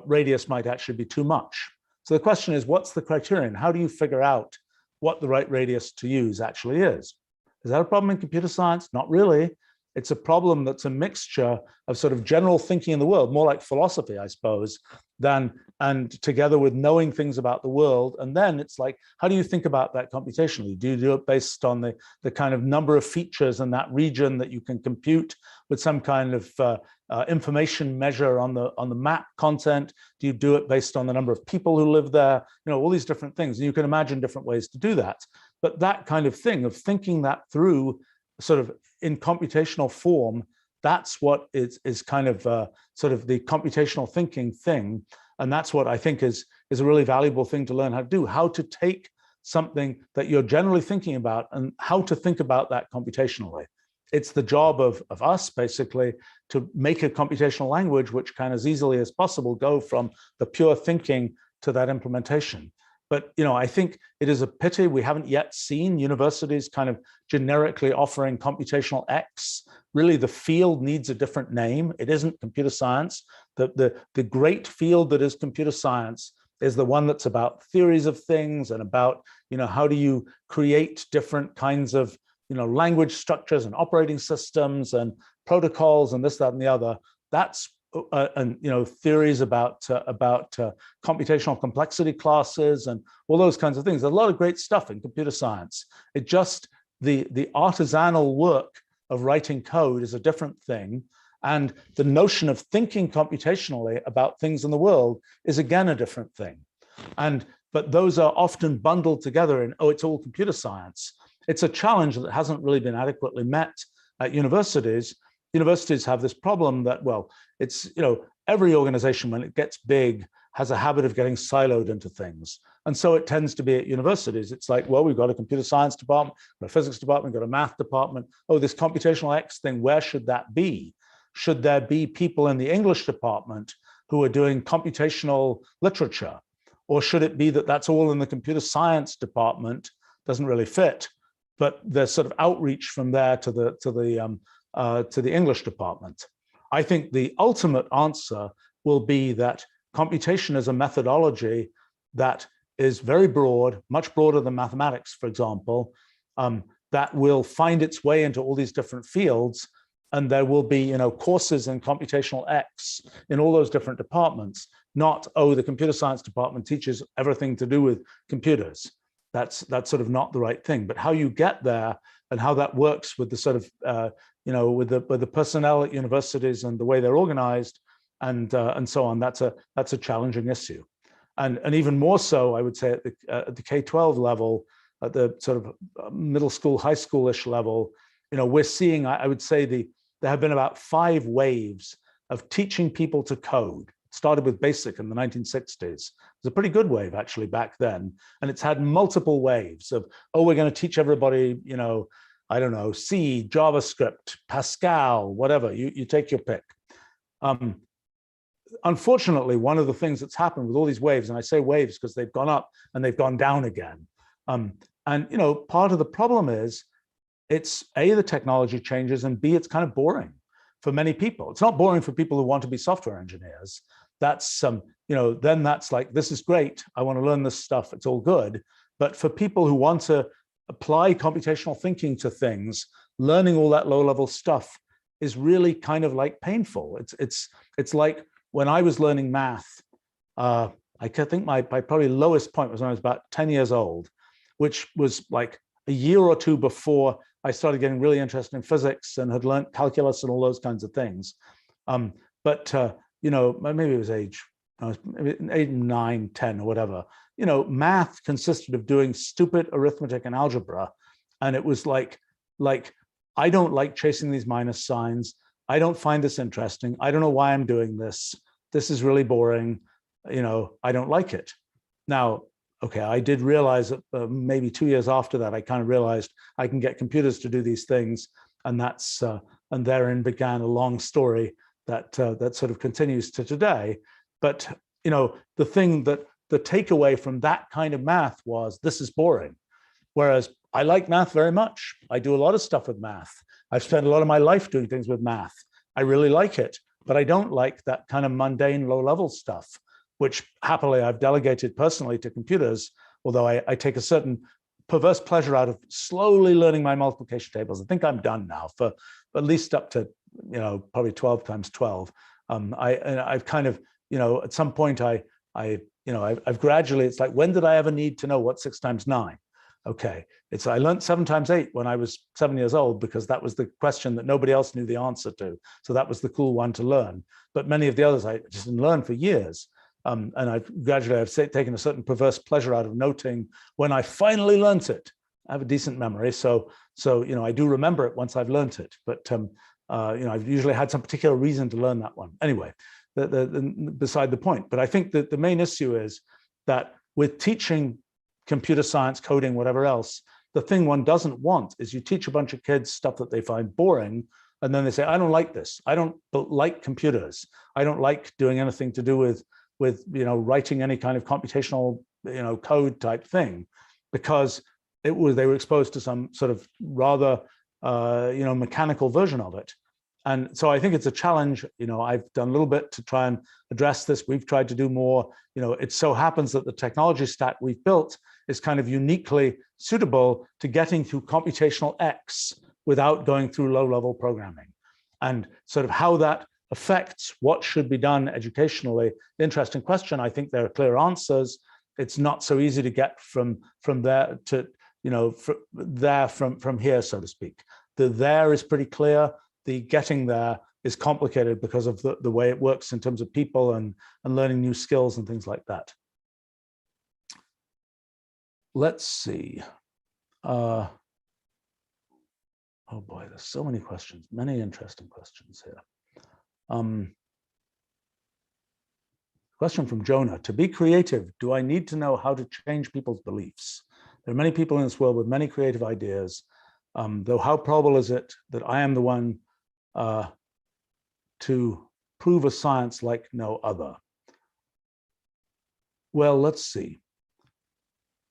radius might actually be too much. So the question is, what's the criterion? How do you figure out what the right radius to use actually is? Is that a problem in computer science? Not really. it's a problem that's a mixture of sort of general thinking in the world, more like philosophy, I suppose, and together with knowing things about the world. And then it's like, how do you think about that computationally? Do you do it based on the kind of number of features in that region that you can compute with some kind of information measure on the map content? Do you do it based on the number of people who live there? All these different things. And you can imagine different ways to do that. But that kind of thing of thinking that through sort of in computational form, that's what is kind of sort of the computational thinking thing. And that's what I think is a really valuable thing to learn how to do, how to take something that you're generally thinking about and how to think about that computationally. It's the job of us, basically, to make a computational language which can as easily as possible go from the pure thinking to that implementation. But I think it is a pity we haven't yet seen universities kind of generically offering computational X. Really, the field needs a different name. It isn't computer science. The great field that is computer science is the one that's about theories of things and about how do you create different kinds of language structures and operating systems and protocols and this, that, and the other. That's and theories about computational complexity classes and all those kinds of things. There's a lot of great stuff in computer science. It just the artisanal work of writing code is a different thing, and the notion of thinking computationally about things in the world is again a different thing. But those are often bundled together in, oh, it's all computer science. It's a challenge that hasn't really been adequately met at universities. Universities have this problem that, well, it's, every organization when it gets big has a habit of getting siloed into things. And so it tends to be at universities. It's like, well, we've got a computer science department, we've got a physics department, we've got a math department. Oh, this computational X thing, where should that be? Should there be people in the English department who are doing computational literature? Or should it be that that's all in the computer science department? Doesn't really fit, but there's sort of outreach from there to the English department. I think the ultimate answer will be that computation is a methodology that is very broad, much broader than mathematics, for example, that will find its way into all these different fields. And there will be, courses in computational X in all those different departments, not, oh, the computer science department teaches everything to do with computers. That's sort of not the right thing. But how you get there and how that works with the sort of, with the personnel at universities and the way they're organized and so on, that's a challenging issue. And even more so, I would say at the K-12 level, at the sort of middle school, high schoolish level, we're seeing, I would say there have been about 5 waves of teaching people to code. It started with BASIC in the 1960s. It was a pretty good wave actually back then. And it's had multiple waves of, oh, we're going to teach everybody, I don't know, C, JavaScript, Pascal, whatever, you take your pick. Unfortunately, one of the things that's happened with all these waves, and I say waves because they've gone up and they've gone down again. And part of the problem is it's A, the technology changes, and B, it's kind of boring for many people. It's not boring for people who want to be software engineers. That's, then that's like, this is great. I want to learn this stuff. It's all good. But for people who want to apply computational thinking to things, learning all that low-level stuff is really kind of like painful. It's like when I was learning math, I think my probably lowest point was when I was about 10 years old, which was like a year or two before I started getting really interested in physics and had learned calculus and all those kinds of things. But maybe it was age 9, 10 or whatever. Math consisted of doing stupid arithmetic and algebra. And it was like, I don't like chasing these minus signs. I don't find this interesting. I don't know why I'm doing this. This is really boring. I don't like it. Now, okay, I did realize that maybe 2 years after that, I kind of realized I can get computers to do these things. And that's, and therein began a long story that sort of continues to today. But, the thing that the takeaway from that kind of math was, this is boring. Whereas I like math very much. I do a lot of stuff with math. I've spent a lot of my life doing things with math. I really like it, but I don't like that kind of mundane low-level stuff, which happily I've delegated personally to computers, although I take a certain perverse pleasure out of slowly learning my multiplication tables. I think I'm done now for at least up to, probably 12 times 12. I've kind of, at some point I've gradually, it's like, when did I ever need to know what 6 times 9? Okay, I learned 7 times 8 when I was 7 years old, because that was the question that nobody else knew the answer to. So that was the cool one to learn. But many of the others I just didn't learn for years. And I've taken a certain perverse pleasure out of noting when I finally learned it. I have a decent memory, so I do remember it once I've learned it. But I've usually had some particular reason to learn that one. Anyway, beside the point. But I think that the main issue is that with teaching computer science, coding, whatever else, the thing one doesn't want is you teach a bunch of kids stuff that they find boring, and then they say, I don't like this. I don't like computers. I don't like doing anything to do with writing any kind of computational code type thing, because they were exposed to some sort of rather mechanical version of it. And so I think it's a challenge. I've done a little bit to try and address this. We've tried to do more. It so happens that the technology stack we've built is kind of uniquely suitable to getting through computational X without going through low-level programming. And sort of how that affects what should be done educationally, interesting question. I think there are clear answers. It's not so easy to get from there to from here, so to speak. The there is pretty clear. The getting there is complicated because of the way it works in terms of people and learning new skills and things like that. Let's see. Oh boy, there's so many questions, many interesting questions here. Question from Jonah. To be creative, do I need to know how to change people's beliefs? There are many people in this world with many creative ideas, though how probable is it that I am the one to prove a science like no other? Well, let's see.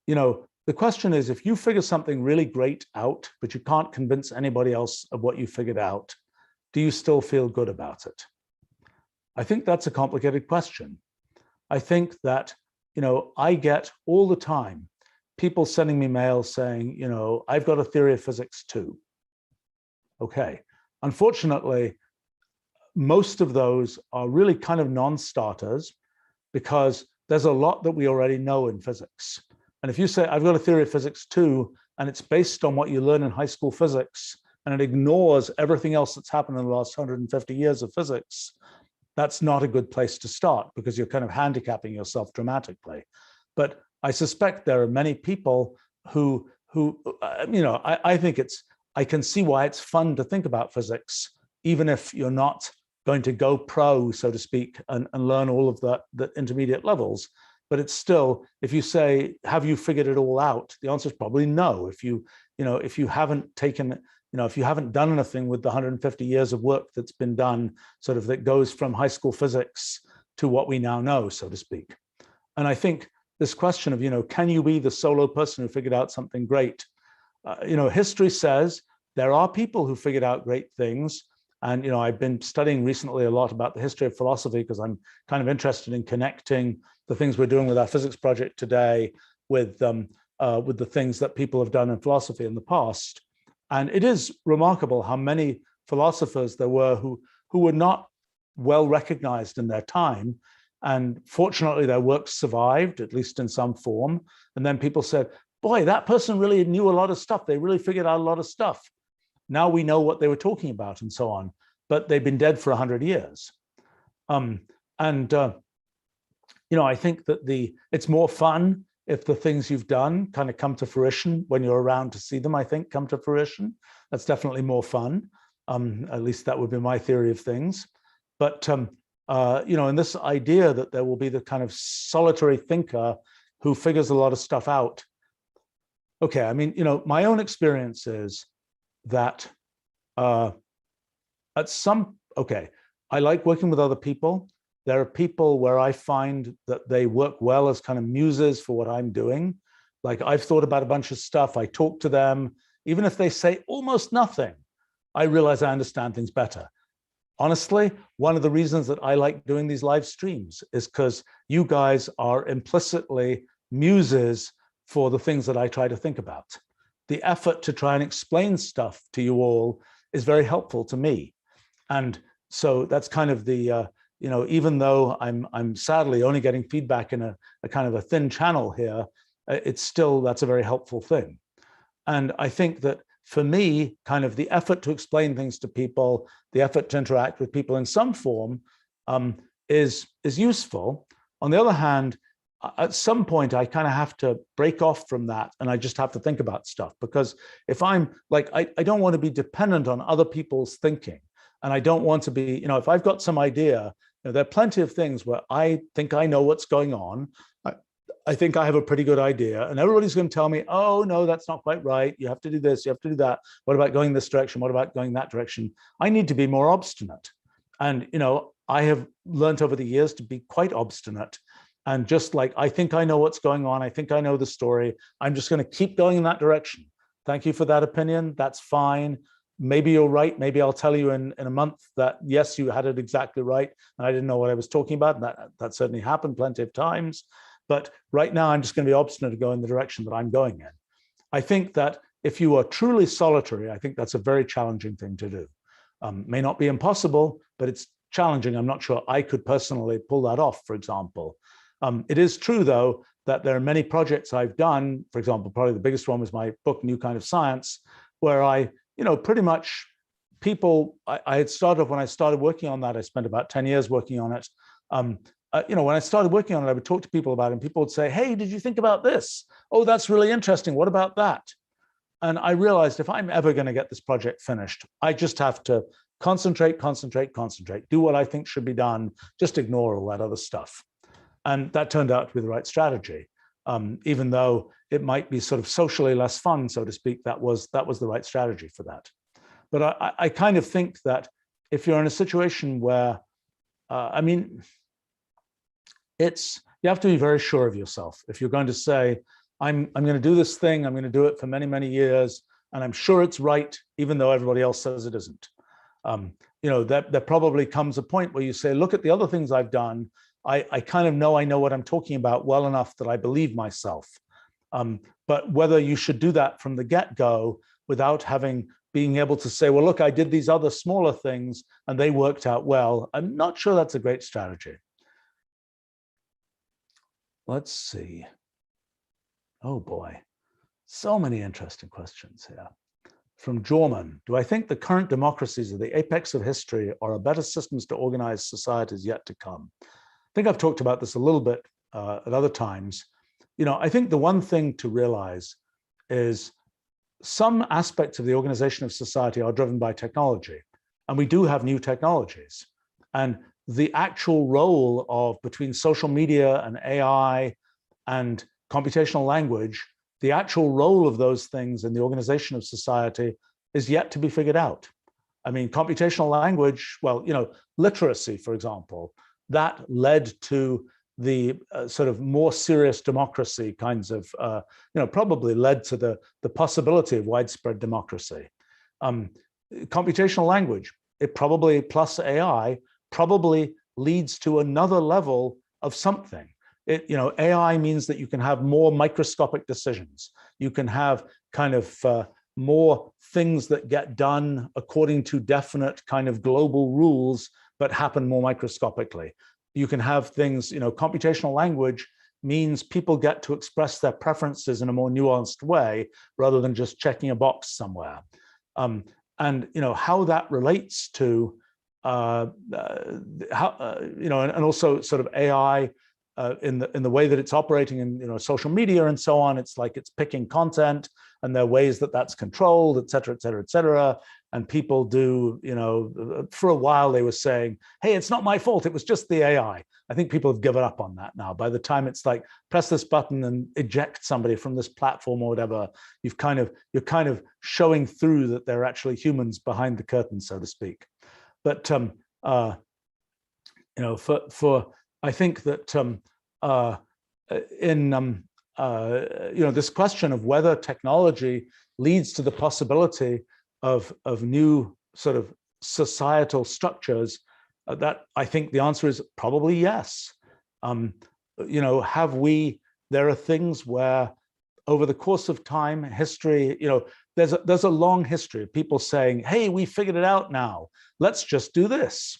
The question is, if you figure something really great out, but you can't convince anybody else of what you figured out, do you still feel good about it? I think that's a complicated question. I think that, I get all the time people sending me mails saying, I've got a theory of physics too. Okay. Unfortunately, most of those are really kind of non-starters, because there's a lot that we already know in physics. And if you say, I've got a theory of physics too, and it's based on what you learn in high school physics, and it ignores everything else that's happened in the last 150 years of physics, that's not a good place to start, because you're kind of handicapping yourself dramatically. But I suspect there are many people who I think I can see why it's fun to think about physics, even if you're not going to go pro, so to speak, and learn all of the intermediate levels. But it's still, if you say, have you figured it all out? The answer is probably no. If you haven't taken, if you haven't done anything with the 150 years of work that's been done, sort of that goes from high school physics to what we now know, so to speak. And I think this question of, can you be the solo person who figured out something great? History says there are people who figured out great things. And, I've been studying recently a lot about the history of philosophy, because I'm kind of interested in connecting the things we're doing with our physics project today with the things that people have done in philosophy in the past. And it is remarkable how many philosophers there were who were not well recognized in their time. And fortunately, their work survived, at least in some form. And then people said, boy, that person really knew a lot of stuff. They really figured out a lot of stuff. Now we know what they were talking about and so on, but they've been dead for 100 years. I think that it's more fun if the things you've done kind of come to fruition when you're around to see them, I think, come to fruition. That's definitely more fun. At least that would be my theory of things. But, and this idea that there will be the kind of solitary thinker who figures a lot of stuff out. Okay, I mean, my own experience is that I like working with other people. There are people where I find that they work well as kind of muses for what I'm doing. Like, I've thought about a bunch of stuff, I talk to them, even if they say almost nothing, I realize I understand things better. Honestly, one of the reasons that I like doing these live streams is because you guys are implicitly muses for the things that I try to think about. The effort to try and explain stuff to you all is very helpful to me. And so that's kind of the, even though I'm sadly only getting feedback in a kind of a thin channel here, that's a very helpful thing. And I think that for me, kind of the effort to explain things to people, the effort to interact with people in some form is useful. On the other hand, at some point, I kind of have to break off from that, and I just have to think about stuff, because if I'm like, I don't want to be dependent on other people's thinking, and I don't want to be, if I've got some idea, there are plenty of things where I think I know what's going on. I think I have a pretty good idea, and everybody's going to tell me, oh, no, that's not quite right. You have to do this, you have to do that. What about going this direction? What about going that direction? I need to be more obstinate. And, I have learned over the years to be quite obstinate. And just like, I think I know what's going on. I think I know the story. I'm just going to keep going in that direction. Thank you for that opinion. That's fine. Maybe you're right. Maybe I'll tell you in a month that, yes, you had it exactly right, and I didn't know what I was talking about. And that certainly happened plenty of times. But right now, I'm just going to be obstinate to go in the direction that I'm going in. I think that if you are truly solitary, I think that's a very challenging thing to do. May not be impossible, but it's challenging. I'm not sure I could personally pull that off, for example. It is true, though, that there are many projects I've done. For example, probably the biggest one was my book, New Kind of Science, where I, pretty much I had started, when I started working on that, I spent about 10 years working on it. When I started working on it, I would talk to people about it, and people would say, hey, did you think about this? Oh, that's really interesting. What about that? And I realized if I'm ever going to get this project finished, I just have to concentrate, do what I think should be done, just ignore all that other stuff. And that turned out to be the right strategy. Even though it might be sort of socially less fun, so to speak, that was the right strategy for that. But I kind of think that if you're in a situation where, you have to be very sure of yourself. If you're going to say, I'm going to do this thing, I'm going to do it for many, many years, and I'm sure it's right, even though everybody else says it isn't. There probably comes a point where you say, look at the other things I've done. I kind of know I know what I'm talking about well enough that I believe myself. But whether you should do that from the get-go without being able to say, well, look, I did these other smaller things and they worked out well, I'm not sure that's a great strategy. Let's see. Oh boy, so many interesting questions here. From Jorman, do I think the current democracies are the apex of history, or are better systems to organize societies yet to come? I think I've talked about this a little bit at other times. I think the one thing to realize is some aspects of the organization of society are driven by technology, and we do have new technologies. And the actual role of between social media and AI and computational language, the actual role of those things in the organization of society is yet to be figured out. I mean, computational language, well, literacy, for example, that led to the sort of more serious democracy kinds of, probably led to the possibility of widespread democracy. Computational language, it probably, plus AI, probably leads to another level of something. AI means that you can have more microscopic decisions. You can have kind of more things that get done according to definite kind of global rules, but happen more microscopically. You can have things, computational language means people get to express their preferences in a more nuanced way rather than just checking a box somewhere. And how that relates to and also sort of AI in the way that it's operating in social media and so on. It's like it's picking content, and there are ways that that's controlled, et cetera, et cetera, et cetera. And people do, for a while they were saying, hey, it's not my fault, it was just the AI. I think people have given up on that now. By the time it's like, press this button and eject somebody from this platform or whatever, you're kind of showing through that there are actually humans behind the curtain, so to speak. But I think that this question of whether technology leads to the possibility of new sort of societal structures, that I think the answer is probably yes. There are things where over the course of time, history, there's a long history of people saying, hey, we figured it out now, let's just do this.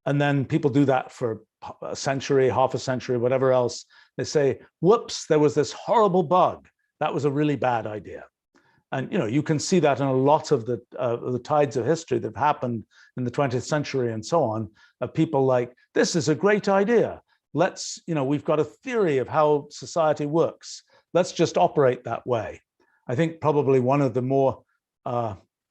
And then people do that for a century, half a century, whatever else. They say, whoops, there was this horrible bug. That was a really bad idea. And you can see that in a lot of the tides of history that have happened in the 20th century and so on, of people like, this is a great idea. Let's, we've got a theory of how society works. Let's just operate that way. I think probably one of the more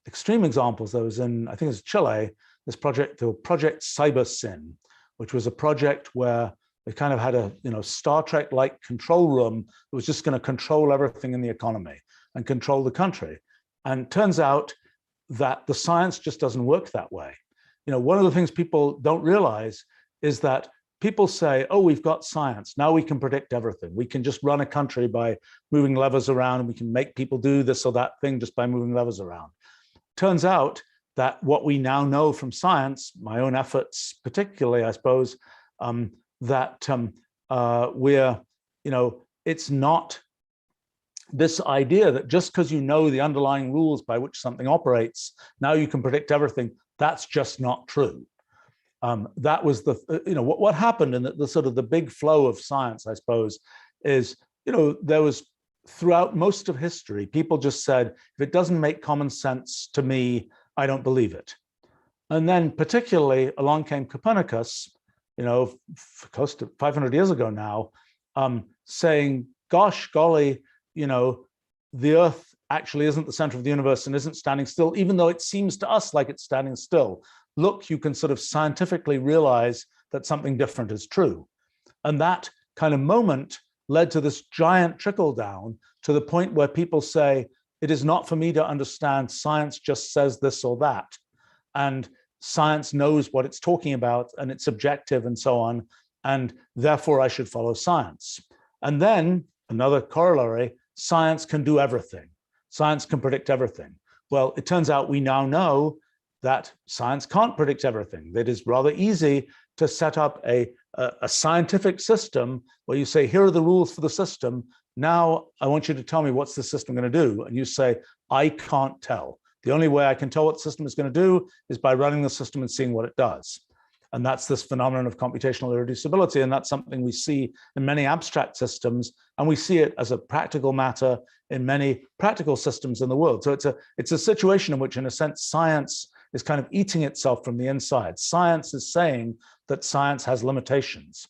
extreme examples that was in, I think it's Chile, this project, the Project CyberSyn, which was a project where they kind of had a Star Trek-like control room that was just going to control everything in the economy and control the country. And turns out that the science just doesn't work that way. One of the things people don't realize is that people say, oh, we've got science, now we can predict everything. We can just run a country by moving levers around, and we can make people do this or that thing just by moving levers around. Turns out that what we now know from science, my own efforts particularly, I suppose, that we're, it's not this idea that just because you know the underlying rules by which something operates, now you can predict everything. That's just not true. That was the, what happened in the sort of the big flow of science, I suppose, is, there was throughout most of history, people just said, if it doesn't make common sense to me, I don't believe it. And then particularly along came Copernicus, close to 500 years ago now, saying, gosh, golly, the Earth actually isn't the center of the universe and isn't standing still, even though it seems to us like it's standing still. Look, you can sort of scientifically realize that something different is true. And that kind of moment led to this giant trickle down to the point where people say, it is not for me to understand, science just says this or that. And science knows what it's talking about and it's objective and so on. And therefore I should follow science. And then another corollary, science can do everything. Science can predict everything. Well, it turns out we now know that science can't predict everything. That is rather easy to set up a scientific system where you say, here are the rules for the system. Now I want you to tell me what's the system going to do. And you say, I can't tell. The only way I can tell what the system is going to do is by running the system and seeing what it does. And that's this phenomenon of computational irreducibility. And that's something we see in many abstract systems. And we see it as a practical matter in many practical systems in the world. So it's a situation in which, in a sense, science is kind of eating itself from the inside. Science is saying that science has limitations.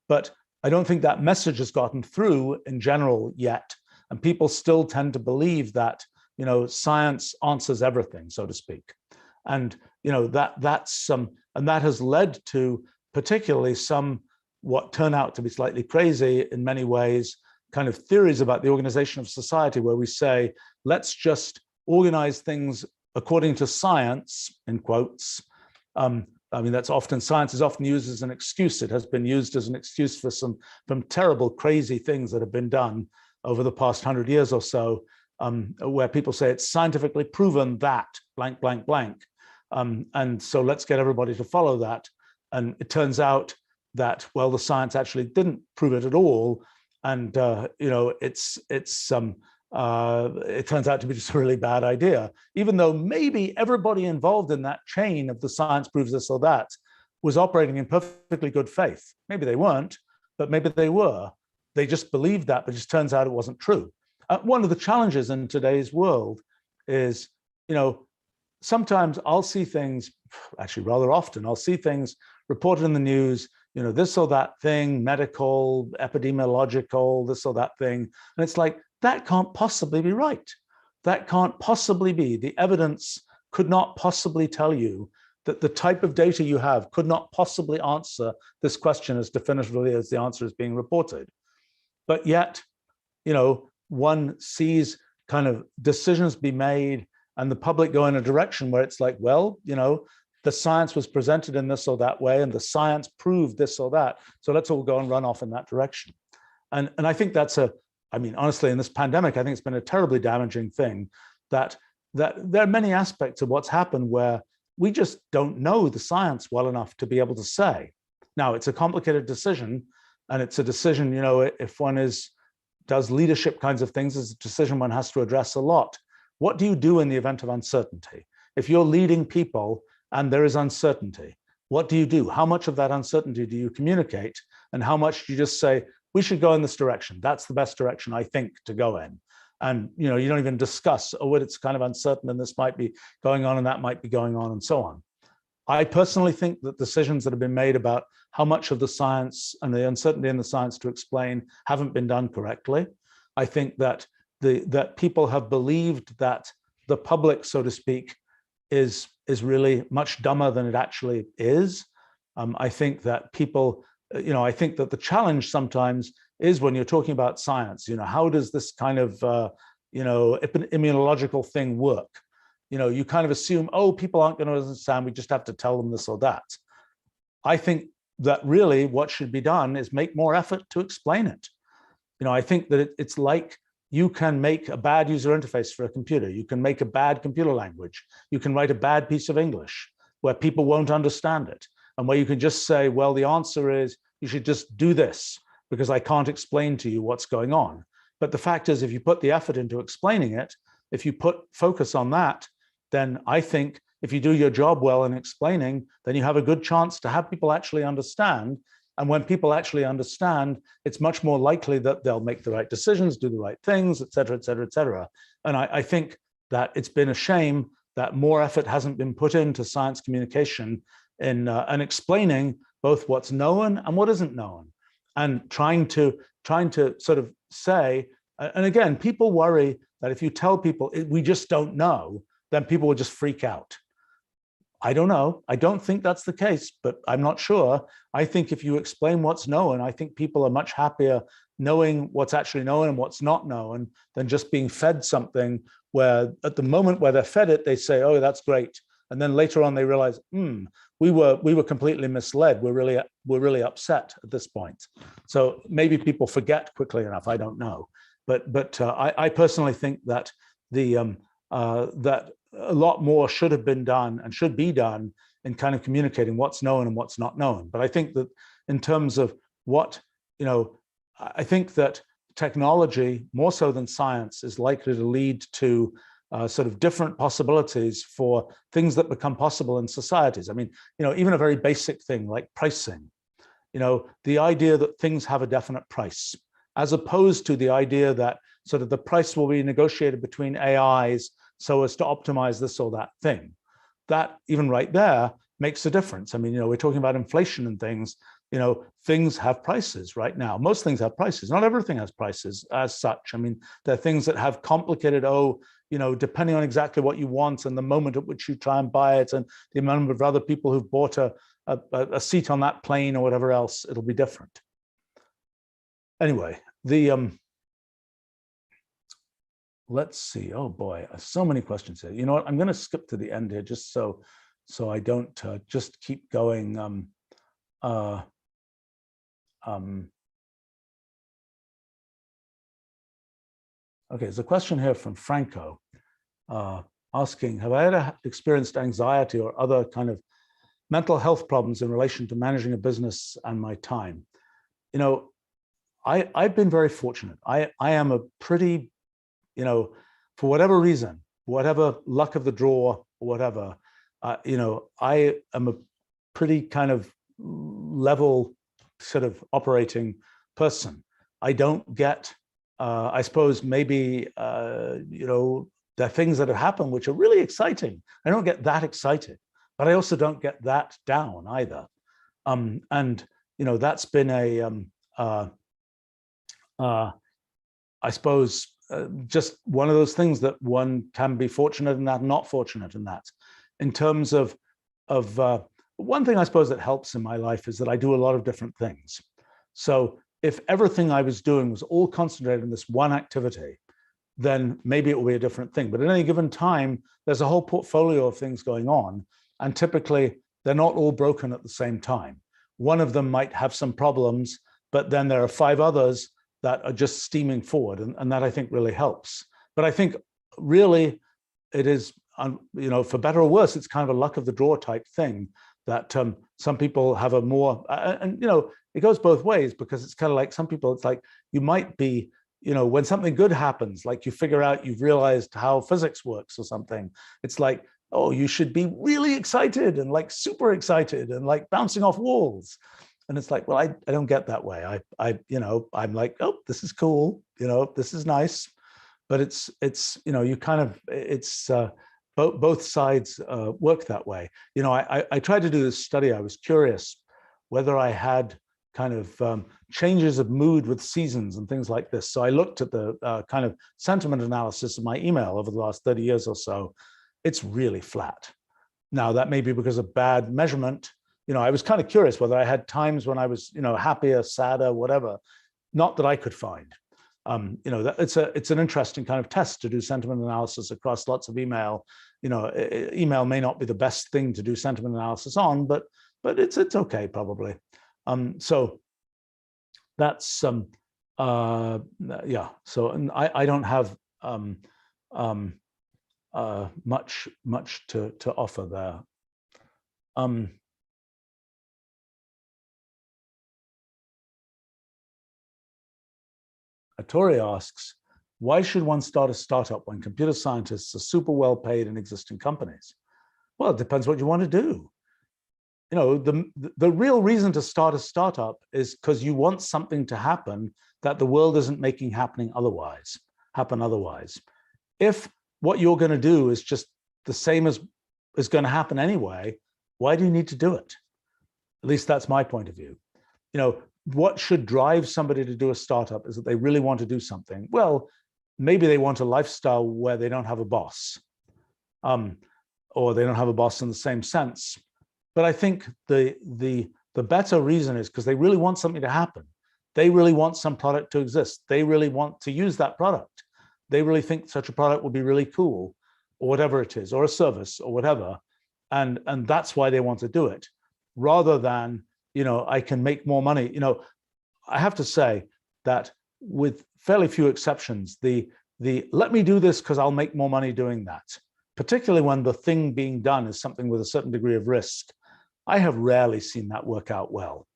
But I don't think that message has gotten through in general yet. And people still tend to believe that, science answers everything, so to speak. And, and that has led to particularly some what turn out to be slightly crazy in many ways, kind of theories about the organization of society, where we say, let's just organize things according to science, in quotes. That's often, science is often used as an excuse. It has been used as an excuse for some terrible, crazy things that have been done over the past 100 years or so, where people say it's scientifically proven that blank, blank, blank. And so let's get everybody to follow that. And it turns out that, well, the science actually didn't prove it at all. And, it turns out to be just a really bad idea, even though maybe everybody involved in that chain of the science proves this or that was operating in perfectly good faith. Maybe they weren't, but maybe they were. They just believed that, but it just turns out it wasn't true. One of the challenges in today's world is, sometimes I'll see things, actually rather often, I'll see things reported in the news, this or that thing, medical, epidemiological, this or that thing. And it's like, that can't possibly be right. That can't possibly be. The evidence could not possibly tell you that the type of data you have could not possibly answer this question as definitively as the answer is being reported. But yet, one sees kind of decisions be made and the public go in a direction where it's like, well, the science was presented in this or that way and the science proved this or that. So let's all go and run off in that direction. And I think that's honestly, in this pandemic, I think it's been a terribly damaging thing that there are many aspects of what's happened where we just don't know the science well enough to be able to say. Now, it's a complicated decision, and it's a decision, if one is does leadership kinds of things is a decision one has to address a lot. What do you do in the event of uncertainty? If you're leading people and there is uncertainty, what do you do? How much of that uncertainty do you communicate? And how much do you just say, we should go in this direction. That's the best direction, I think, to go in. And you don't even discuss, oh, it's kind of uncertain and this might be going on and that might be going on and so on. I personally think that decisions that have been made about how much of the science and the uncertainty in the science to explain haven't been done correctly. I think that that people have believed that the public, so to speak, is really much dumber than it actually is. I think that people, I think that the challenge sometimes is when you're talking about science, how does this kind of, immunological thing work? You kind of assume, oh, people aren't going to understand, we just have to tell them this or that. I think that really what should be done is make more effort to explain it. I think that it's like you can make a bad user interface for a computer. You can make a bad computer language. You can write a bad piece of English where people won't understand it. And where you can just say, well, the answer is you should just do this because I can't explain to you what's going on. But the fact is, if you put the effort into explaining it, if you put focus on that, then I think if you do your job well in explaining, then you have a good chance to have people actually understand. And when people actually understand, it's much more likely that they'll make the right decisions, do the right things, et cetera, et cetera, et cetera. And I think that it's been a shame that more effort hasn't been put into science communication in and explaining both what's known and what isn't known, and trying to sort of say, and again, people worry that if you tell people we just don't know, then people will just freak out. I don't know. I don't think that's the case, but I'm not sure. I think if you explain what's known, I think people are much happier knowing what's actually known and what's not known than just being fed something where at the moment where they're fed it, they say, oh, that's great. And then later on they realize, we were completely misled. We're really upset at this point. So maybe people forget quickly enough. I don't know. But I personally think that that a lot more should have been done and should be done in kind of communicating what's known and what's not known. But I think that in terms of what, I think that technology, more so than science, is likely to lead to sort of different possibilities for things that become possible in societies. I mean, even a very basic thing like pricing, the idea that things have a definite price, as opposed to the idea that sort of the price will be negotiated between AIs so as to optimize this or that thing. That even right there makes a difference. I mean, we're talking about inflation and things, things have prices right now. Most things have prices. Not everything has prices as such. I mean, there are things that have complicated, depending on exactly what you want and the moment at which you try and buy it and the amount of other people who've bought a seat on that plane or whatever else, it'll be different. Anyway, let's see. Oh boy, so many questions here. You know what? I'm going to skip to the end here just so I don't just keep going. Okay, there's a question here from Franco asking, have I ever experienced anxiety or other kind of mental health problems in relation to managing a business and my time? I've been very fortunate. I am a pretty, for whatever reason, whatever luck of the draw or whatever, I am a pretty kind of level sort of operating person. I don't get, I suppose maybe, there are things that have happened which are really exciting. I don't get that excited, but I also don't get that down either. And, that's been I suppose, just one of those things that one can be fortunate in that, not fortunate in that. In terms of one thing I suppose that helps in my life is that I do a lot of different things. So if everything I was doing was all concentrated in this one activity, then maybe it will be a different thing. But at any given time, there's a whole portfolio of things going on. And typically, they're not all broken at the same time. One of them might have some problems, but then there are 5 others that are just steaming forward. And that I think really helps. But I think really it is, for better or worse, it's kind of a luck of the draw type thing that some people have a more, and it goes both ways, because it's kind of like some people, it's like you might be when something good happens, like you figure out you've realized how physics works or something, it's like, oh, you should be really excited and like super excited and like bouncing off walls. And it's like, well, I don't get that way. I'm like, oh, this is cool. This is nice. But it's you kind of, it's both sides work that way. I tried to do this study. I was curious whether I had kind of changes of mood with seasons and things like this. So I looked at the kind of sentiment analysis of my email over the last 30 years or so. It's really flat. Now, that may be because of bad measurement. I was kind of curious whether I had times when I was, happier, sadder, whatever. Not that I could find. It's an interesting kind of test to do sentiment analysis across lots of email. Email may not be the best thing to do sentiment analysis on, but it's okay probably. So that's yeah. So and I don't have much to offer there. Tori asks, why should one start a startup when computer scientists are super well paid in existing companies? Well, it depends what you want to do. The real reason to start a startup is because you want something to happen that the world isn't making happen otherwise. If what you're going to do is just the same as is going to happen anyway, why do you need to do it? At least that's my point of view. What should drive somebody to do a startup is that they really want to do something. Well, maybe they want a lifestyle where they don't have a boss, or they don't have a boss in the same sense. But I think the better reason is because they really want something to happen. They really want some product to exist. They really want to use that product. They really think such a product would be really cool, or whatever it is, or a service, or whatever. And that's why they want to do it, rather than, I can make more money. I have to say that with fairly few exceptions, the let me do this because I'll make more money doing that, particularly when the thing being done is something with a certain degree of risk, I have rarely seen that work out well.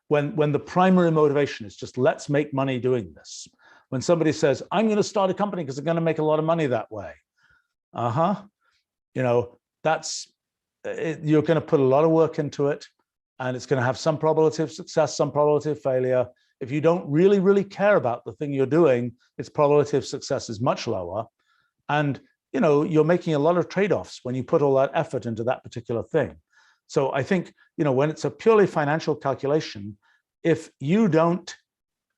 When the primary motivation is just let's make money doing this. When somebody says, I'm going to start a company because I'm going to make a lot of money that way. That's, you're going to put a lot of work into it. And it's going to have some probability of success, some probability of failure. If you don't really, really care about the thing you're doing, its probability of success is much lower. And, you're making a lot of trade-offs when you put all that effort into that particular thing. So I think, when it's a purely financial calculation, if you don't,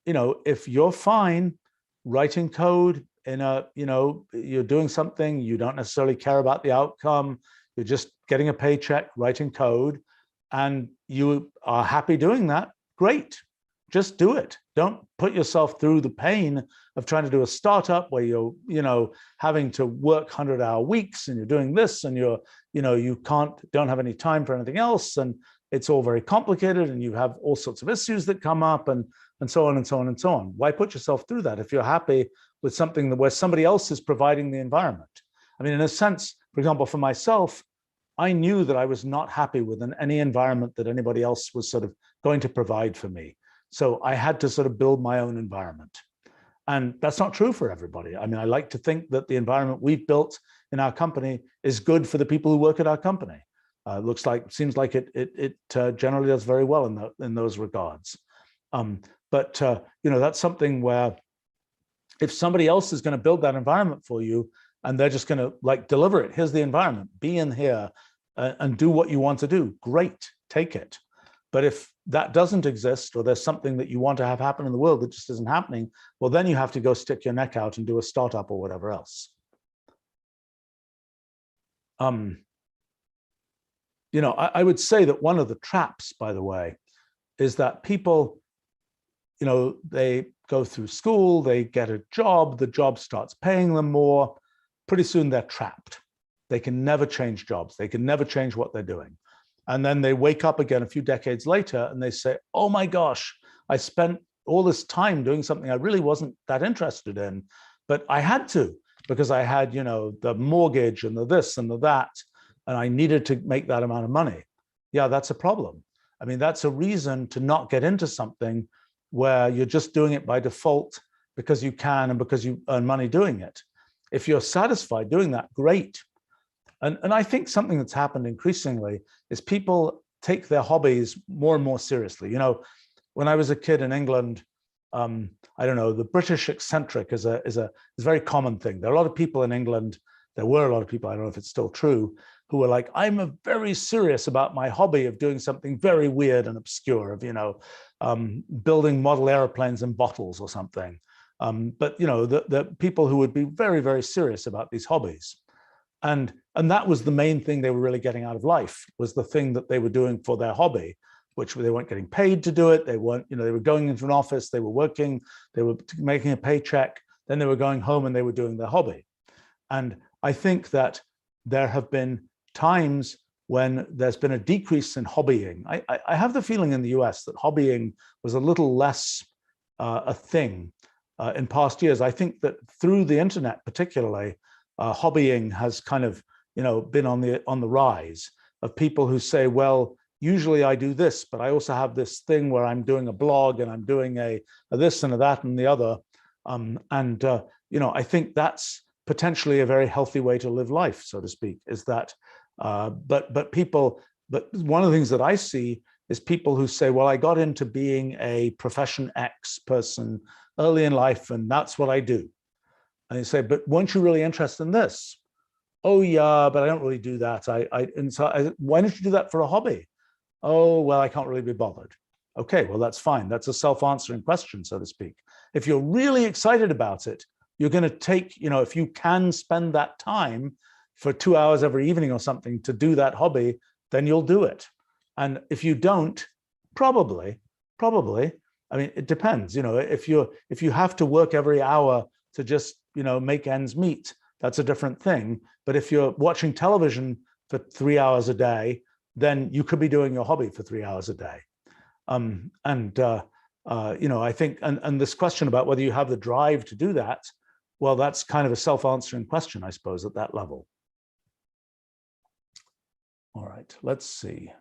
if you're fine writing code in a, you're doing something, you don't necessarily care about the outcome, you're just getting a paycheck, writing code, and you are happy doing that, great. Just do it. Don't put yourself through the pain of trying to do a startup where you're, having to work 100-hour weeks and you're doing this and you don't have any time for anything else. And it's all very complicated and you have all sorts of issues that come up and so on and so on and so on. Why put yourself through that if you're happy with something where somebody else is providing the environment? I mean, in a sense, for example, for myself, I knew that I was not happy with any environment that anybody else was sort of going to provide for me. So I had to sort of build my own environment. And that's not true for everybody. I mean, I like to think that the environment we've built in our company is good for the people who work at our company. Seems like it generally does very well in those regards. But that's something where if somebody else is going to build that environment for you, and they're just going to like deliver it. Here's the environment. Be in here and do what you want to do. Great, take it. But if that doesn't exist, or there's something that you want to have happen in the world that just isn't happening, well, then you have to go stick your neck out and do a startup or whatever else. I would say that one of the traps, by the way, is that people, they go through school, they get a job, the job starts paying them more. Pretty soon they're trapped. They can never change jobs. They can never change what they're doing. And then they wake up again a few decades later and they say, oh my gosh, I spent all this time doing something I really wasn't that interested in, but I had to because I had, the mortgage and the this and the that, and I needed to make that amount of money. Yeah, that's a problem. I mean, that's a reason to not get into something where you're just doing it by default because you can and because you earn money doing it. If you're satisfied doing that, great. And I think something that's happened increasingly is people take their hobbies more and more seriously. You know, when I was a kid in England, I don't know, the British eccentric is a very common thing. There are a lot of people in England, there were a lot of people, I don't know if it's still true, who were like, I'm very serious about my hobby of doing something very weird and obscure, of, you know, building model airplanes in bottles or something. But, you know, the people who would be very, very serious about these hobbies. And that was the main thing they were really getting out of life, was the thing that they were doing for their hobby, which they weren't getting paid to do it. They weren't, you know, they were going into an office, they were working, they were making a paycheck, then they were going home and they were doing their hobby. And I think that there have been times when there's been a decrease in hobbying. I have the feeling in the US that hobbying was a little less a thing in past years. I think that through the internet particularly, hobbying has kind of, you know, been on the rise, of people who say, well, usually I do this, but I also have this thing where I'm doing a blog and I'm doing a this and a that and the other. You know, I think that's potentially a very healthy way to live life, so to speak, is that, but one of the things that I see is people who say, well, I got into being a profession X person early in life, and that's what I do. And they say, but weren't you really interested in this? Oh yeah, but I don't really do that. Why don't you do that for a hobby? Oh, well, I can't really be bothered. Okay, well, that's fine. That's a self-answering question, so to speak. If you're really excited about it, you're going to take, you know, if you can spend that time for 2 hours every evening or something to do that hobby, then you'll do it. And if you don't, probably, I mean, it depends. You know, if you have to work every hour to just, you know, make ends meet, that's a different thing. But if you're watching television for 3 hours a day, then you could be doing your hobby for 3 hours a day. You know, I think, and this question about whether you have the drive to do that, well, that's kind of a self-answering question, I suppose, at that level. All right, let's see.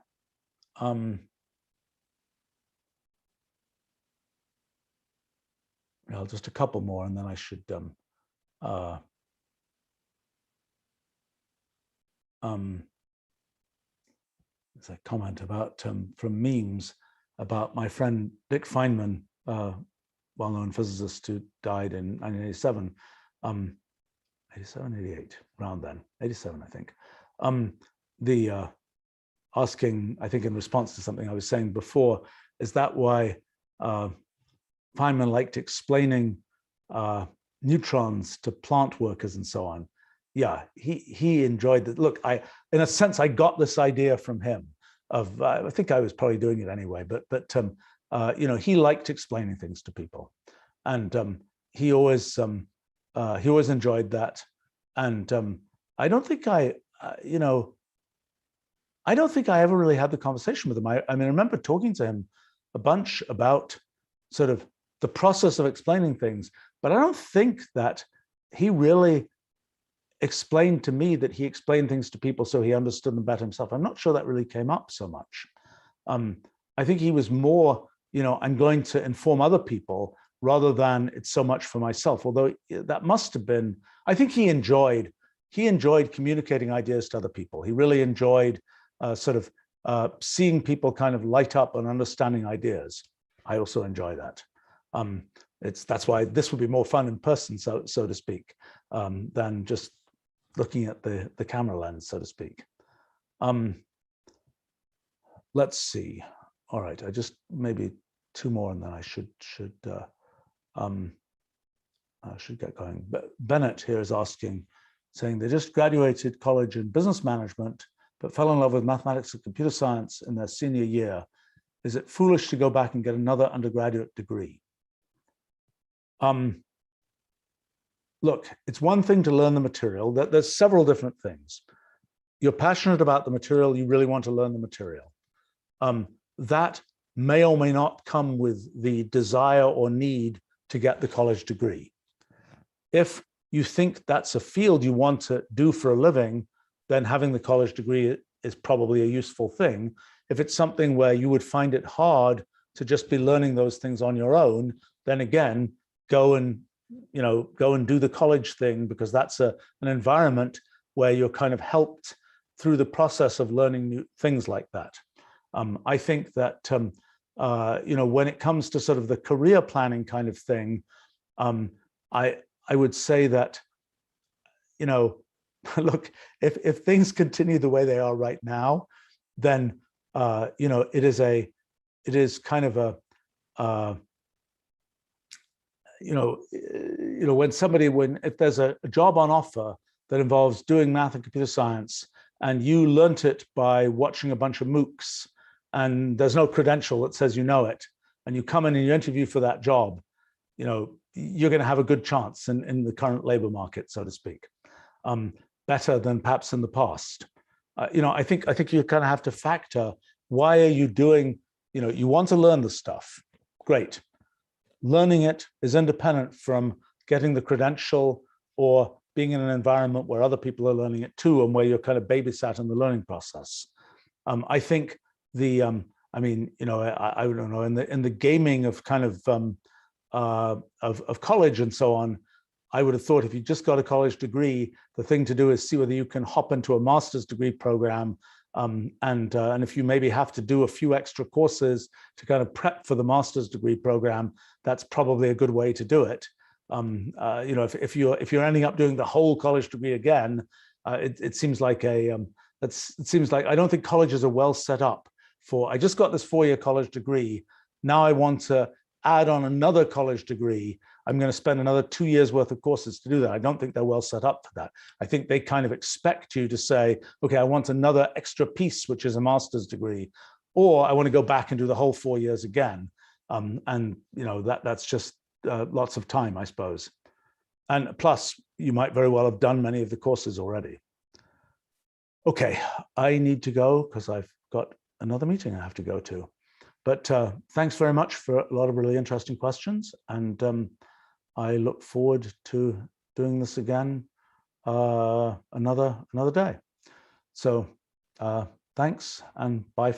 Well, just a couple more, and then I should there's a comment about from memes about my friend Dick Feynman, well-known physicist who died in 1987, 87, 88, around then, 87, I think. Asking, I think in response to something I was saying before, is that why Feynman liked explaining neutrons to plant workers and so on? Yeah, he enjoyed that. Look, in a sense, I got this idea from him. I think I was probably doing it anyway, but you know, he liked explaining things to people, and he always enjoyed that. And I don't think you know, I don't think I ever really had the conversation with him. I mean, I remember talking to him a bunch about sort of the process of explaining things, but I don't think that he really explained to me that he explained things to people so he understood them better himself. I'm not sure that really came up so much. I think he was more, you know, I'm going to inform other people rather than it's so much for myself. Although that must have been, I think he enjoyed communicating ideas to other people. He really enjoyed sort of seeing people kind of light up and understanding ideas. I also enjoy that. That's why this would be more fun in person, so to speak, than just looking at the camera lens, so to speak. Let's see. All right, I just maybe two more, and then I should get going. But Bennett here is asking, saying they just graduated college in business management, but fell in love with mathematics and computer science in their senior year. Is it foolish to go back and get another undergraduate degree? Look, it's one thing to learn the material. There's several different things. You're passionate about the material, you really want to learn the material. That may or may not come with the desire or need to get the college degree. If you think that's a field you want to do for a living, then having the college degree is probably a useful thing. If it's something where you would find it hard to just be learning those things on your own, then again, go and do the college thing, because that's an environment where you're kind of helped through the process of learning new things like that. I think that when it comes to sort of the career planning kind of thing, I would say that, look, if things continue the way they are right now, then it is kind of a if there's a job on offer that involves doing math and computer science, and you learnt it by watching a bunch of MOOCs, and there's no credential that says you know it, and you come in and you interview for that job, you're going to have a good chance in the current labor market, so to speak, better than perhaps in the past. I think you kind of have to factor, why are you doing, you want to learn the stuff, great. Learning it is independent from getting the credential or being in an environment where other people are learning it too, and where you're kind of babysat in the learning process. I think I don't know, in the gaming of kind of college and so on, I would have thought if you just got a college degree, the thing to do is see whether you can hop into a master's degree program. And if you maybe have to do a few extra courses to kind of prep for the master's degree program, that's probably a good way to do it. If you're ending up doing the whole college degree again, it seems like I don't think colleges are well set up for, I just got this 4-year college degree, now I want to add on another college degree, I'm going to spend another 2 years worth of courses to do that. I don't think they're well set up for that. I think they kind of expect you to say, okay, I want another extra piece, which is a master's degree, or I want to go back and do the whole 4 years again. That's just lots of time, I suppose. And plus, you might very well have done many of the courses already. Okay, I need to go because I've got another meeting I have to go to. But thanks very much for a lot of really interesting questions. And I look forward to doing this again another day. So thanks and bye for now.